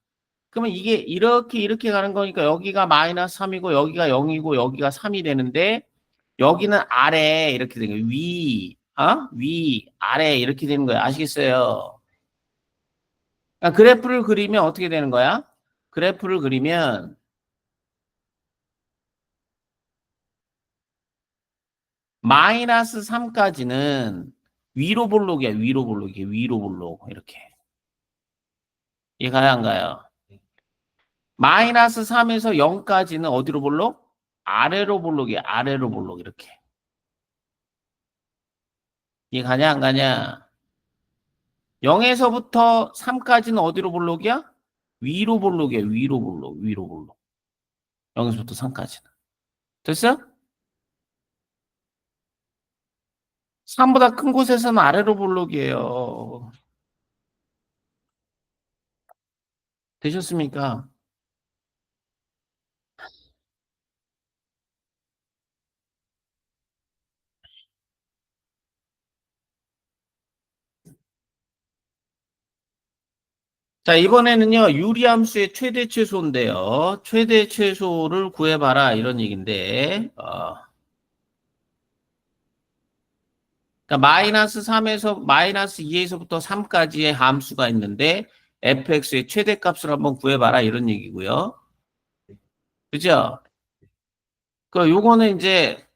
그러면 이게 이렇게 가는 거니까 여기가 마이너스 3이고 여기가 0이고 여기가 3이 되는데 여기는 아래 이렇게 되는 거예요. 위, 아래 이렇게 되는 거예요. 아시겠어요? 그러니까 그래프를 그리면 어떻게 되는 거야? 그래프를 그리면 마이너스 3까지는 위로 볼록이야. 위로 볼록이야. 위로 볼록 이렇게. 이해 가야 안 가요? 마이너스 3에서 0까지는 어디로 볼록? 아래로 볼록이야. 아래로 볼록 이렇게. 이해 가냐 안 가냐? 0에서부터 3까지는 어디로 볼록이야? 위로 볼록이야. 위로 볼록. 위로 볼록. 0에서부터 3까지는. 됐어? 3보다 큰 곳에서는 아래로 볼록이에요. 되셨습니까? 자, 이번에는요, 유리함수의 최대 최소인데요. 최대 최소를 구해봐라. 이런 얘기인데, 그러니까 마이너스 3에서, 마이너스 2에서부터 3까지의 함수가 있는데, fx의 최대값을 한번 구해봐라. 이런 얘기고요. 그죠? 요거는 이제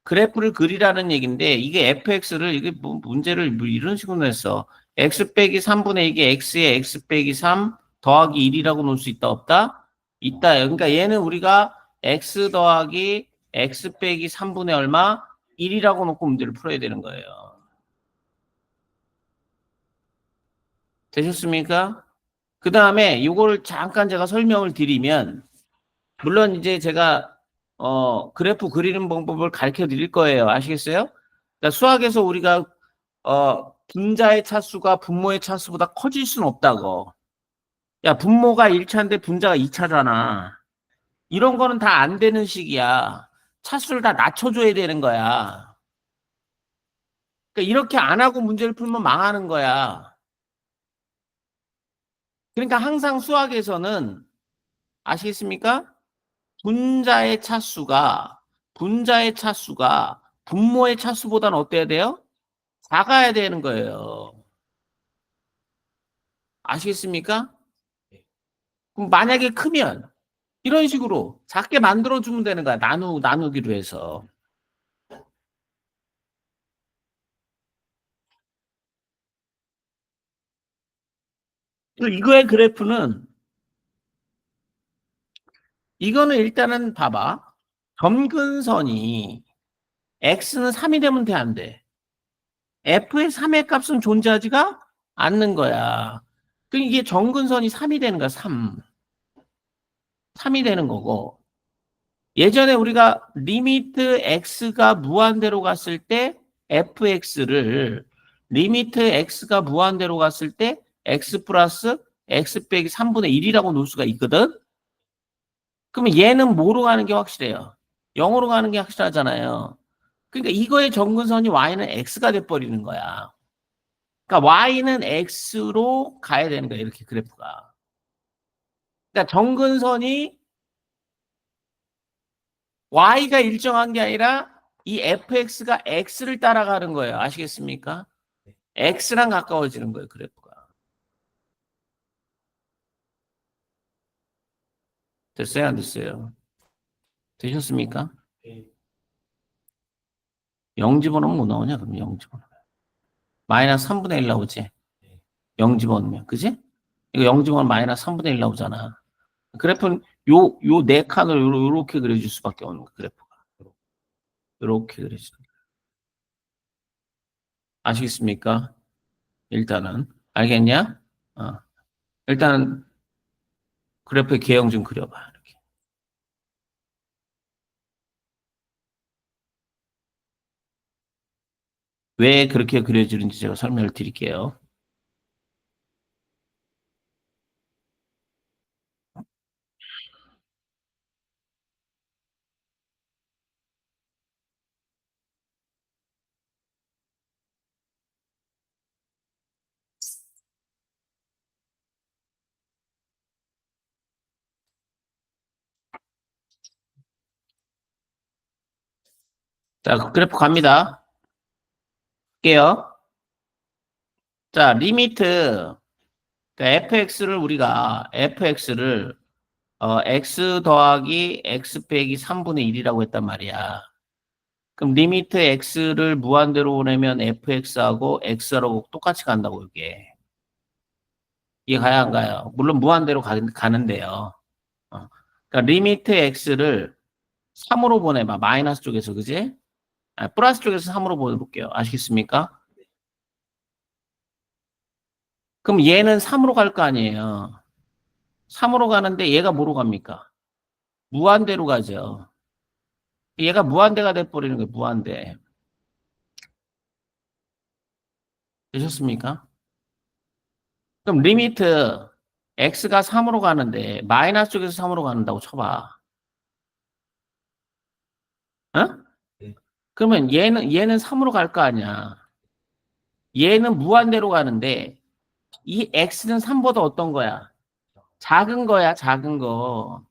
그래프를 그리라는 얘기인데, 이게 fx를, 이게 문제를 이런 식으로 냈어. x 빼기 3분의 이게 x에 x 빼기 3 더하기 1이라고 놓을 수 있다, 없다? 있다. 그러니까 얘는 우리가 x 더하기 x 빼기 3분의 얼마? 1이라고 놓고 문제를 풀어야 되는 거예요. 되셨습니까? 그 다음에 이걸 잠깐 제가 설명을 드리면, 물론 이제 제가 그래프 그리는 방법을 가르쳐 드릴 거예요. 아시겠어요? 그러니까 수학에서 우리가 분자의 차수가 분모의 차수보다 커질 수는 없다고. 야, 분모가 1차인데 분자가 2차잖아. 이런 거는 다 안 되는 식이야. 차수를 다 낮춰줘야 되는 거야. 그러니까 이렇게 안 하고 문제를 풀면 망하는 거야. 그러니까 항상 수학에서는 아시겠습니까? 분자의 차수가 분모의 차수보다는 어때야 돼요? 작아야 되는 거예요. 아시겠습니까? 그럼 만약에 크면 이런 식으로 작게 만들어주면 되는 거야. 나누기로 해서. 이거의 그래프는, 이거는 일단은 봐봐. 점근선이 x는 3이 되면 돼, 안 돼? f의 3의 값은 존재하지가 않는 거야. 그럼 이게 점근선이 3이 되는 거야, 3. 3이 되는 거고. 예전에 우리가 리미트 x가 무한대로 갔을 때 fx를 리미트 x가 무한대로 갔을 때 x 플러스 x 빼기 3분의 1이라고 놓을 수가 있거든. 그러면 얘는 뭐로 가는 게 확실해요? 0으로 가는 게 확실하잖아요. 그러니까 이거의 정근선이 y는 x가 돼버리는 거야. 그러니까 y는 x로 가야 되는 거야. 이렇게 그래프가. 그러니까 정근선이 y가 일정한 게 아니라 이 fx가 x를 따라가는 거예요. 아시겠습니까? x랑 가까워지는 거예요. 그래프가. 됐어요? 안 됐어요? 되셨습니까? 0 집어넣으면 뭐 나오냐? 그럼 0 집어넣으면. 마이너스 3분의 1 나오지? 0 집어넣으면. 그지? 이거 0 집어넣으면 마이너스 3분의 1 나오잖아. 그래프는 요 네 칸을 요렇게 그려줄 수밖에 없는 거, 그래프가. 요렇게 그려주는 거. 아시겠습니까? 일단은. 알겠냐? 일단은 그래프의 개형 좀 그려봐. 이렇게. 왜 그렇게 그려지는지 제가 설명을 드릴게요. 자, 그래프 갑니다. 할게요. 자, 리미트, 그러니까 fx를 x 더하기 x 빼기 3분의 1이라고 했단 말이야. 그럼 리미트 x를 무한대로 보내면 fx하고 x하고 똑같이 간다고 이게. 이해 가야 안 가요? 물론 무한대로 가는데요. 그러니까 리미트 x를 3으로 보내봐. 마이너스 쪽에서, 그지? 아, 플러스 쪽에서 3으로 보내볼게요. 아시겠습니까? 그럼 얘는 3으로 갈 거 아니에요. 3으로 가는데 얘가 뭐로 갑니까? 무한대로 가죠. 얘가 무한대가 돼버리는 거예요. 무한대. 되셨습니까? 그럼 리미트 x가 3으로 가는데 마이너스 쪽에서 3으로 간다고 쳐봐. 어? 그러면 얘는 3으로 갈 거 아니야. 얘는 무한대로 가는데 이 x는 3보다 어떤 거야? 작은 거야, 작은 거.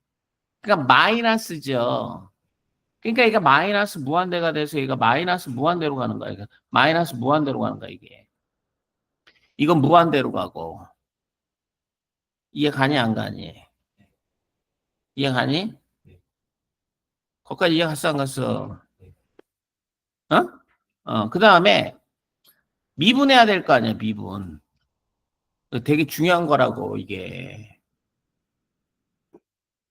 그러니까 마이너스죠. 그러니까 얘가 마이너스 무한대가 돼서 얘가 마이너스 무한대로 가는 거야. 그러니까 마이너스 무한대로 가는 거야, 이게. 이건 무한대로 가고. 이해 가니, 안 가니? 이해 가니? 거기까지 이해 갔어, 안 갔어? 어? 그 다음에 미분해야 될 거 아니야, 미분. 되게 중요한 거라고, 이게.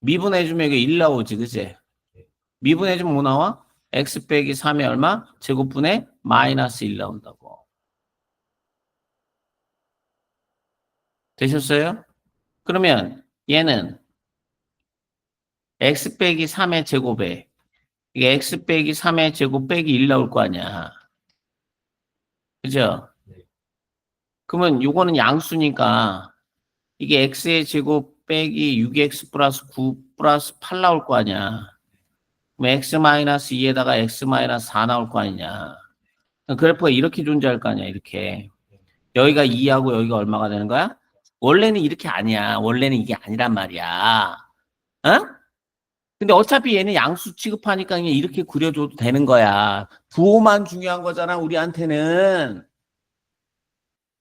미분해주면 이게 1 나오지, 그치? 미분해주면 뭐 나와? x 빼기 3이 얼마? 제곱분의 마이너스 1 나온다고. 되셨어요? 그러면 얘는 x 빼기 3의 제곱에 이게 x 빼기 3의 제곱 빼기 1 나올 거 아니야. 그죠? 그러면 요거는 양수니까 이게 x의 제곱 빼기 6x 플러스 9 플러스 8 나올 거 아니야. 그럼 x 마이너스 2에다가 x 마이너스 4 나올 거 아니냐. 그래프가 이렇게 존재할 거 아니야, 이렇게. 여기가 2하고 여기가 얼마가 되는 거야? 원래는 이렇게 아니야. 원래는 이게 아니란 말이야. 어? 근데 어차피 얘는 양수 취급하니까 그냥 이렇게 그려줘도 되는 거야. 부호만 중요한 거잖아, 우리한테는.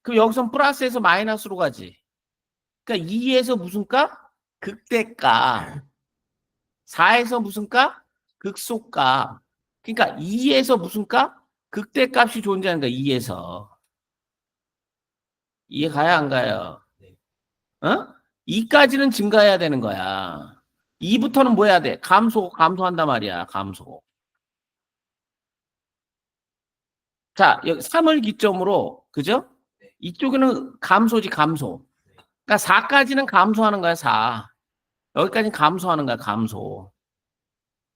그럼 여기선 플러스에서 마이너스로 가지. 그러니까 2에서 무슨 값? 극대값. 4에서 무슨 값? 극소값. 그러니까 2에서 무슨 값? 극대값이 존재하는 거야, 2에서. 이해 가야 안 가요? 어? 2까지는 증가해야 되는 거야. 2부터는 뭐 해야 돼? 감소한단 말이야, 감소. 자, 여기 3을 기점으로, 그죠? 이쪽에는 감소지, 감소. 그러니까 4까지는 감소하는 거야, 4. 여기까지는 감소하는 거야, 감소.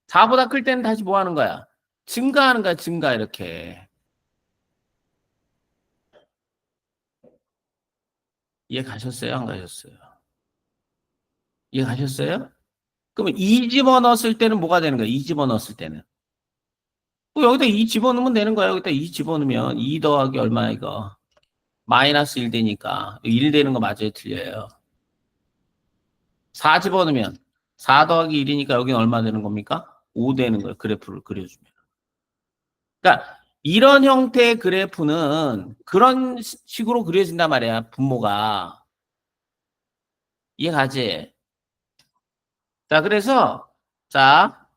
4보다 클 때는 다시 뭐 하는 거야? 증가하는 거야, 증가, 이렇게. 이해 가셨어요? 안 가셨어요? 이해 가셨어요? 그러면 2 집어넣었을 때는 뭐가 되는 거야? 2 집어넣었을 때는. 여기다 2 집어넣으면 되는 거야. 여기다 2 집어넣으면 2 더하기 얼마야, 이거? 마이너스 1 되니까. 1 되는 거 맞아요? 틀려요? 4 집어넣으면 4 더하기 1이니까 여기는 얼마 되는 겁니까? 5 되는 거예요. 그래프를 그려주면. 그러니까 이런 형태의 그래프는 그런 식으로 그려진단 말이야. 분모가. 이해가지? 자, 그래서 자,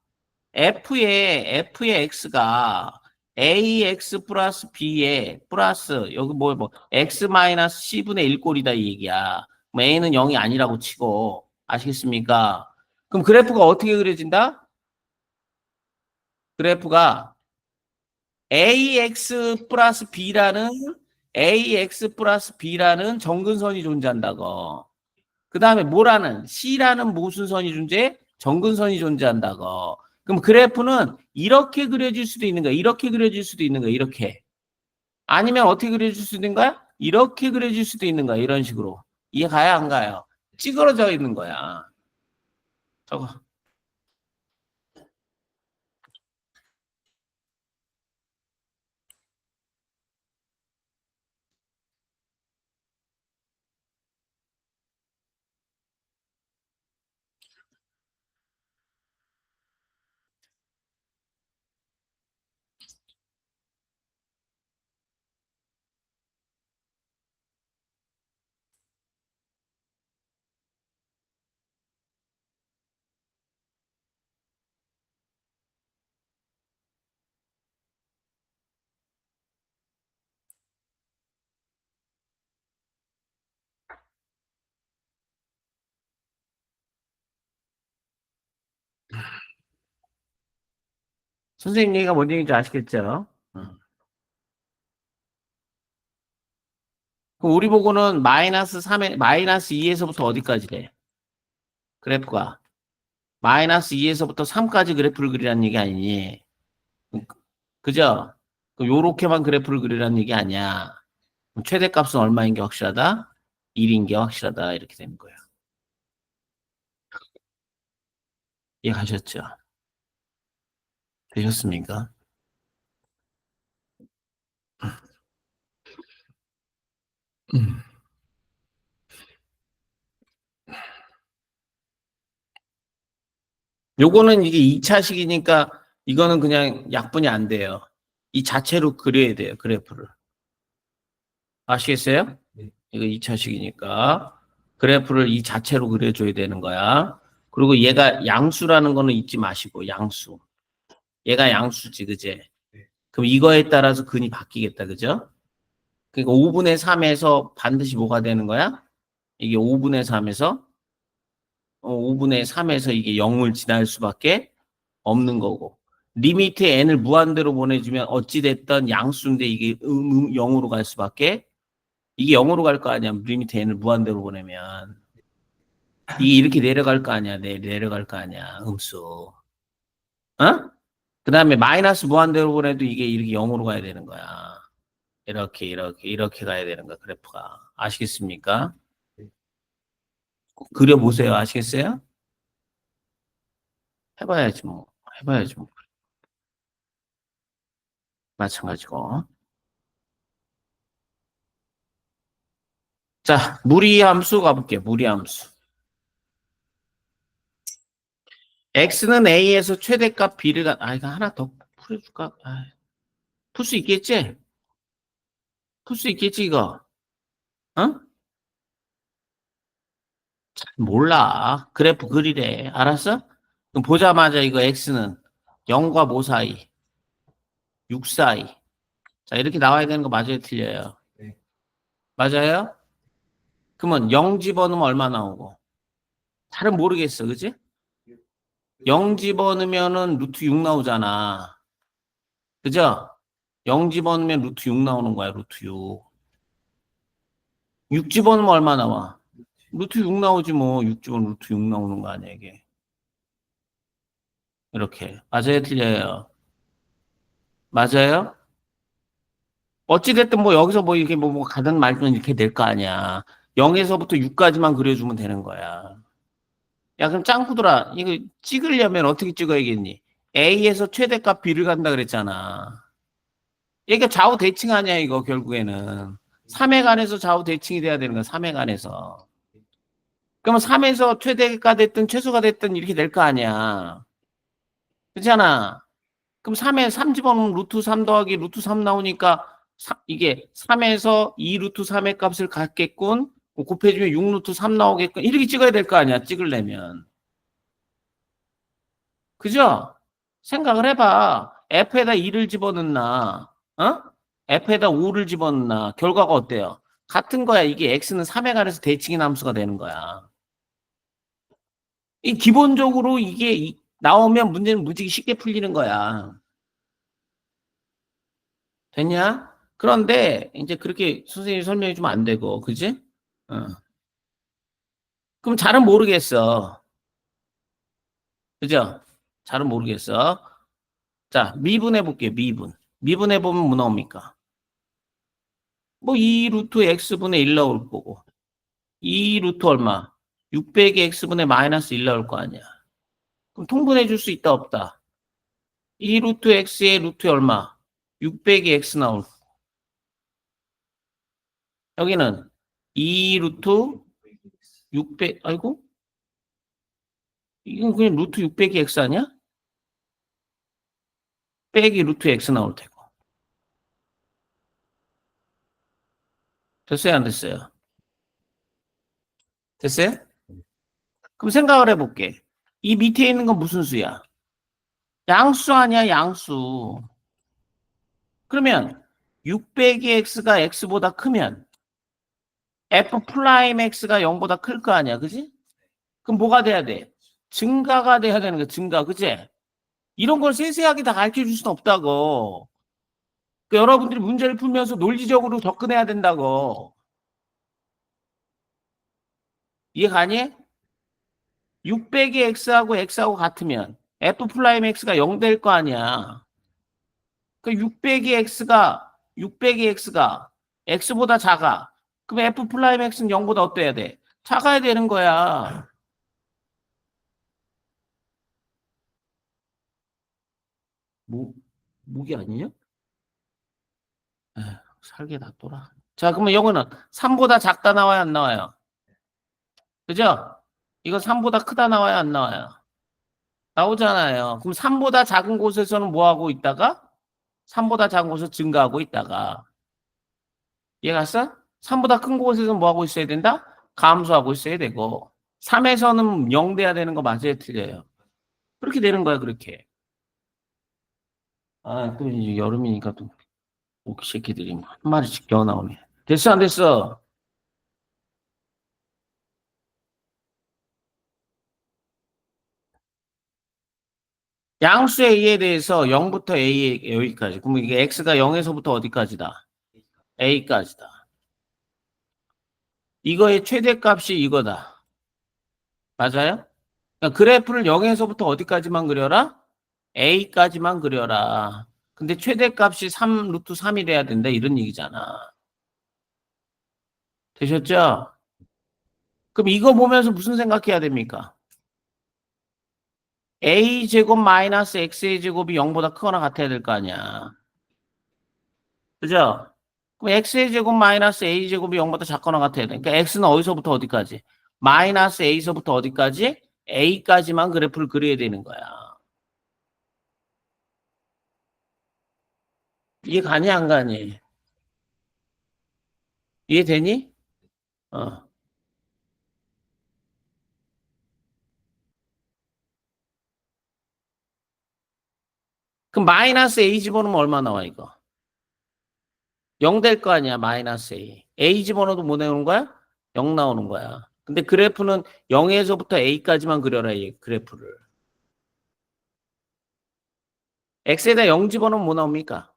F의 X가 AX 플러스 B에 플러스 여기 뭐 X 마이너스 C분의 1 꼴이다 이 얘기야. 그럼 A는 0이 아니라고 치고 아시겠습니까? 그럼 그래프가 어떻게 그려진다? 그래프가 AX 플러스 B라는 AX 플러스 B라는 정근선이 존재한다고. 그 다음에 뭐라는 C라는 무슨 선이 존재해? 정근선이 존재한다고. 그럼 그래프는 이렇게 그려질 수도 있는 거야. 이렇게 그려질 수도 있는 거야. 이렇게. 아니면 어떻게 그려질 수도 있는 거야? 이렇게 그려질 수도 있는 거야. 이런 식으로. 이해 가야 안 가요? 찌그러져 있는 거야. 저거. 선생님 얘기가 뭔 얘기인지 아시겠죠? 그럼 우리 보고는 마이너스 3에, 마이너스 2에서부터 어디까지 돼? 그래프가. 마이너스 2에서부터 3까지 그래프를 그리라는 얘기 아니니? 그죠? 그럼 요렇게만 그래프를 그리라는 얘기 아니야. 그럼 최대값은 얼마인 게 확실하다? 1인 게 확실하다. 이렇게 되는 거예요. 이해가셨죠? 되셨습니까? 음. 요거는 이게 2차식이니까 이거는 그냥 약분이 안 돼요. 이 자체로 그려야 돼요. 그래프를. 아시겠어요? 이거 2차식이니까 그래프를 이 자체로 그려줘야 되는 거야. 그리고 얘가 양수라는 거는 잊지 마시고 양수. 얘가 양수지, 그제? 그럼 이거에 따라서 근이 바뀌겠다, 그죠? 그러니까 5분의 3에서 반드시 뭐가 되는 거야? 이게 5분의 3에서 5분의 3에서 이게 0을 지날 수밖에 없는 거고. 리미트에 n을 무한대로 보내주면 어찌됐든 양수인데 이게 0으로 갈 수밖에 이게 0으로 갈 거 아니야. 리미트 n을 무한대로 보내면. 이게 이렇게 내려갈 거 아니야. 내려갈 거 아니야. 음수. 어? 그 다음에 마이너스 무한대로 보내도 이게 이렇게 0으로 가야 되는 거야. 이렇게 가야 되는 거야. 그래프가. 아시겠습니까? 그려보세요. 아시겠어요? 해봐야지 뭐. 해봐야지 뭐. 마찬가지고. 자, 무리함수 가볼게요. 무리함수. x는 a에서 최대값 b를 이거 하나 더 풀어줄까? 풀 수 있겠지? 풀 수 있겠지, 이거? 어? 몰라. 그래프 그리래. 알았어? 그럼 보자마자 이거 x는 0과 뭐 사이? 6 사이. 자, 이렇게 나와야 되는 거 맞아요? 틀려요? 맞아요? 그러면 0 집어넣으면 얼마 나오고? 잘은 모르겠어. 그지? 0 집어넣으면은 루트 6 나오잖아. 그죠? 0 집어넣으면 루트 6 나오는 거야. 루트 6. 6 집어넣으면 얼마 나와? 루트 6 나오지 뭐. 6 집어넣으면 루트 6 나오는 거 아니야, 이게. 이렇게. 맞아요? 틀려요? 맞아요? 어찌됐든 뭐 여기서 뭐 이렇게 뭐 가든 말든 이렇게 될 거 아니야. 0에서부터 6까지만 그려주면 되는 거야. 야, 그럼 짱구들아, 이거 찍으려면 어떻게 찍어야겠니? A에서 최대값 B를 간다 그랬잖아. 이게 좌우 대칭 아니야, 이거 결국에는. 3에 관해서 좌우 대칭이 돼야 되는 거야, 3에 관해서. 그러면 3에서 최대가 됐든 최소가 됐든 이렇게 될 거 아니야. 그렇잖아. 그럼 3에 3 집어넣으면 루트 3 더하기 루트 3 나오니까 이게 3에서 2 루트 3의 값을 갖겠군. 곱해주면 6 루트 3 나오겠군. 이렇게 찍어야 될 거 아니야, 찍으려면. 그죠? 생각을 해봐. F에다 2를 집어넣나, 어? F에다 5를 집어넣나, 결과가 어때요? 같은 거야. 이게 X는 3에 관해서 대칭의 함수가 되는 거야. 이 기본적으로 이게 나오면 문제는 무지개 쉽게 풀리는 거야. 됐냐? 그런데 이제 그렇게 선생님이 설명해 주면 안 되고, 그지? 어. 그럼 잘은 모르겠어. 그죠? 잘은 모르겠어. 자, 미분해 볼게요. 미분해 보면 뭐 나옵니까? 뭐 2 루트 x분의 1 나올 거고 2 루트 얼마? 6 0 0이 x분의 마이너스 1 나올 거 아니야. 그럼 통분해 줄 수 있다 없다? 2 루트 x의 루트 얼마? 6 0 0이 x 나올 거. 여기는 2 루트 600 아이고 이건 그냥 루트 6 0 0이 x 아니야? 빼기 루트 x 나올 테고. 됐어요 안 됐어요? 됐어요? 그럼 생각을 해볼게. 이 밑에 있는 건 무슨 수야? 양수 아니야 양수. 그러면 6 0 0의 x가 x보다 크면 f 프라임 x가 0보다 클 거 아니야, 그지? 그럼 뭐가 돼야 돼? 증가가 돼야 되는 거야, 증가, 그지? 이런 걸 세세하게 다 가르쳐 줄 수는 없다고. 그 여러분들이 문제를 풀면서 논리적으로 접근해야 된다고. 이해 가니? 600이 x하고 x하고 같으면 f 프라임 x가 0 될 거 아니야. 그 600이 x가 x보다 작아. 그럼 f 프라임 x는 0보다 어때야 돼? 작아야 되는 거야. 뭐 무기 아니냐? 에휴, 살게 놔둬라. 자, 그러면 요거는 3보다 작다 나와요, 안 나와요? 그죠? 이거 3보다 크다 나와요, 안 나와요? 나오잖아요. 그럼 3보다 작은 곳에서는 뭐 하고 있다가 3보다 작은 곳에서 증가하고 있다가 이해 갔어? 3보다 큰 곳에서는 뭐 하고 있어야 된다? 감소하고 있어야 되고 3에서는 0 돼야 되는 거 맞아요, 틀려요? 그렇게 되는 거야, 그렇게. 아, 또 이제 여름이니까 또 오기 새끼들이 한 마리씩 겨우 나오네. 됐어, 안 됐어? 양수 A에 대해서 0부터 A 여기까지. 그러면 이게 X가 0에서부터 어디까지다? A까지다. 이거의 최대값이 이거다. 맞아요? 그러니까 그래프를 0에서부터 어디까지만 그려라? A까지만 그려라. 근데 최대값이 3, 루트 3이 돼야 된다. 이런 얘기잖아. 되셨죠? 그럼 이거 보면서 무슨 생각해야 됩니까? A제곱 마이너스 X의 제곱이 0보다 크거나 같아야 될 거 아니야. 그죠? 그럼 x의 제곱 마이너스 a 제곱이 0보다 작거나 같아야 돼. 그러니까 x는 어디서부터 어디까지? 마이너스 a서부터 어디까지? a까지만 그래프를 그려야 되는 거야. 이해 가니 안 가니? 이해되니? 어. 그럼 마이너스 a 집어넣으면 얼마 나와 이거? 0 될 거 아니야 마이너스 a. a 집어넣어도 뭐 나오는 거야? 0 나오는 거야. 근데 그래프는 0에서부터 a까지만 그려라 이 그래프를. x에다 0 집어넣으면 뭐 나옵니까?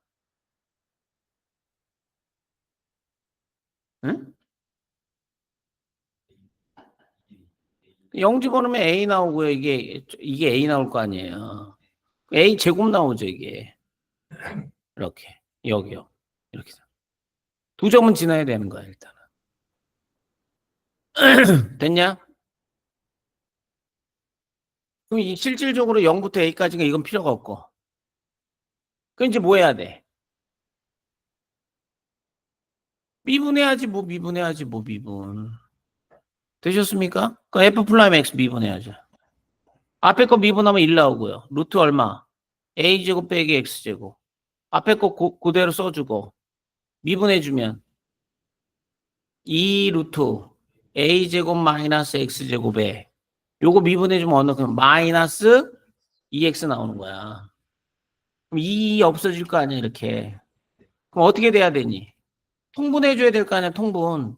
응? 0 집어넣으면 A 나오고요. 이게 A 나올 거 아니에요. A 제곱 나오죠, 이게. 이렇게. 여기요. 이렇게. 두 점은 지나야 되는 거야, 일단. 됐냐? 그럼 이 실질적으로 0부터 A까지가 이건 필요가 없고. 그럼 이제 뭐 해야 돼? 미분해야지, 뭐, 미분해야지, 뭐, 미분. 되셨습니까? 그 F 플라임 X 미분해야죠. 앞에 거 미분하면 1 나오고요. 루트 얼마? A제곱 빼기 X제곱. 앞에 거 그대로 써주고. 미분해주면 2 루트 a제곱 마이너스 x제곱에 요거 미분해주면 어느 그 마이너스 2x 나오는 거야. 그럼 2 없어질 거 아니야 이렇게. 그럼 어떻게 돼야 되니? 통분해줘야 될 거 아니야 통분.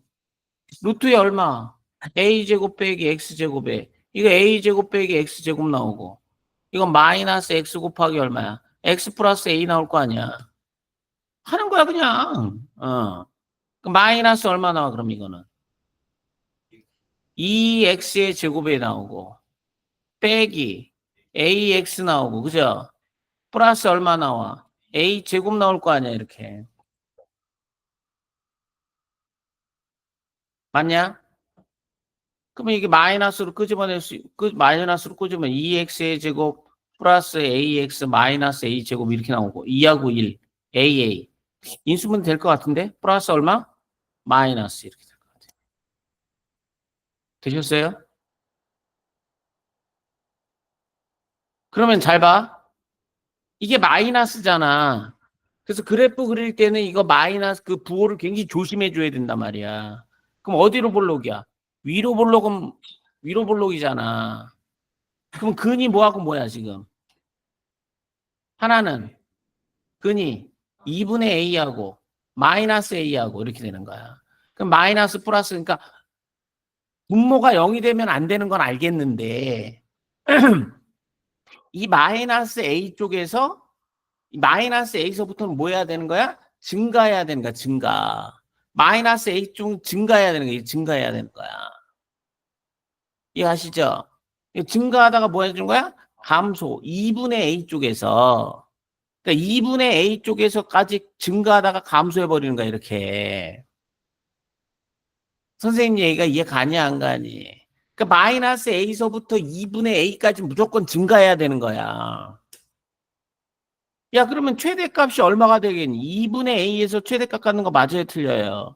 루트에 얼마? a제곱 빼기 x제곱에 이거 a제곱 빼기 x제곱 나오고 이건 마이너스 x 곱하기 얼마야? x 플러스 a 나올 거 아니야. 하는 거야 그냥. 그럼 마이너스 얼마 나와 그럼 이거는? 2x의 제곱에 나오고 빼기 ax 나오고 그죠? 플러스 얼마 나와? a 제곱 나올 거 아니야 이렇게. 맞냐? 그러면 이게 마이너스로 끄집어낼 마이너스로 끄집으면 2x의 제곱 플러스 ax 마이너스 a 제곱 이렇게 나오고 2하고 1 aa 인수분 될 것 같은데 플러스 얼마? 마이너스 이렇게 될 것 같아요. 되셨어요? 그러면 잘 봐. 이게 마이너스잖아. 그래서 그래프 그릴 때는 이거 마이너스 그 부호를 굉장히 조심해 줘야 된단 말이야. 그럼 어디로 볼록이야? 위로 볼록은 위로 볼록이잖아. 그럼 근이 뭐하고 뭐야 지금? 하나는 근이 2분의 a하고 마이너스 a하고 이렇게 되는 거야. 그럼 마이너스 플러스 그러니까 분모가 0이 되면 안 되는 건 알겠는데 이 마이너스 A 쪽에서 이 마이너스 A서부터는 뭐 해야 되는 거야? 증가해야 되는 거야. 증가. 마이너스 A 쪽 증가해야 되는 거야. 증가해야 되는 거야. 이해하시죠? 증가하다가 뭐 해주는 거야? 감소. 2분의 A 쪽에서. 그러니까 2분의 A 쪽에서까지 증가하다가 감소해버리는 거야. 이렇게. 선생님 얘기가 이해 가니 안 가니? 그러니까 마이너스 A서부터 2분의 A까지 무조건 증가해야 되는 거야. 야, 그러면 최대값이 얼마가 되겠니? 2분의 A에서 최대값 갖는 거 맞아요, 틀려요?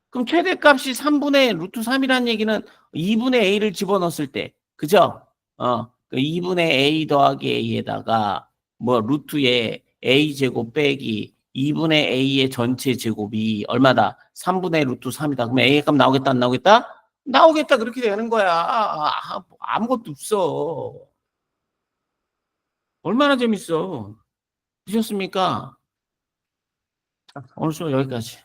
그럼 최대값이 3분의 루트 3이라는 얘기는 2분의 A를 집어넣었을 때, 그죠? 그 2분의 A 더하기 A에다가 뭐 루트에 A 제곱 빼기 2분의 A의 전체 제곱이 얼마다? 3분의 루트 3이다. 그럼 A 값 나오겠다, 안 나오겠다? 나오겠다, 그렇게 되는 거야. 아무것도 없어. 얼마나 재밌어. 보셨습니까? 오늘 수업 여기까지.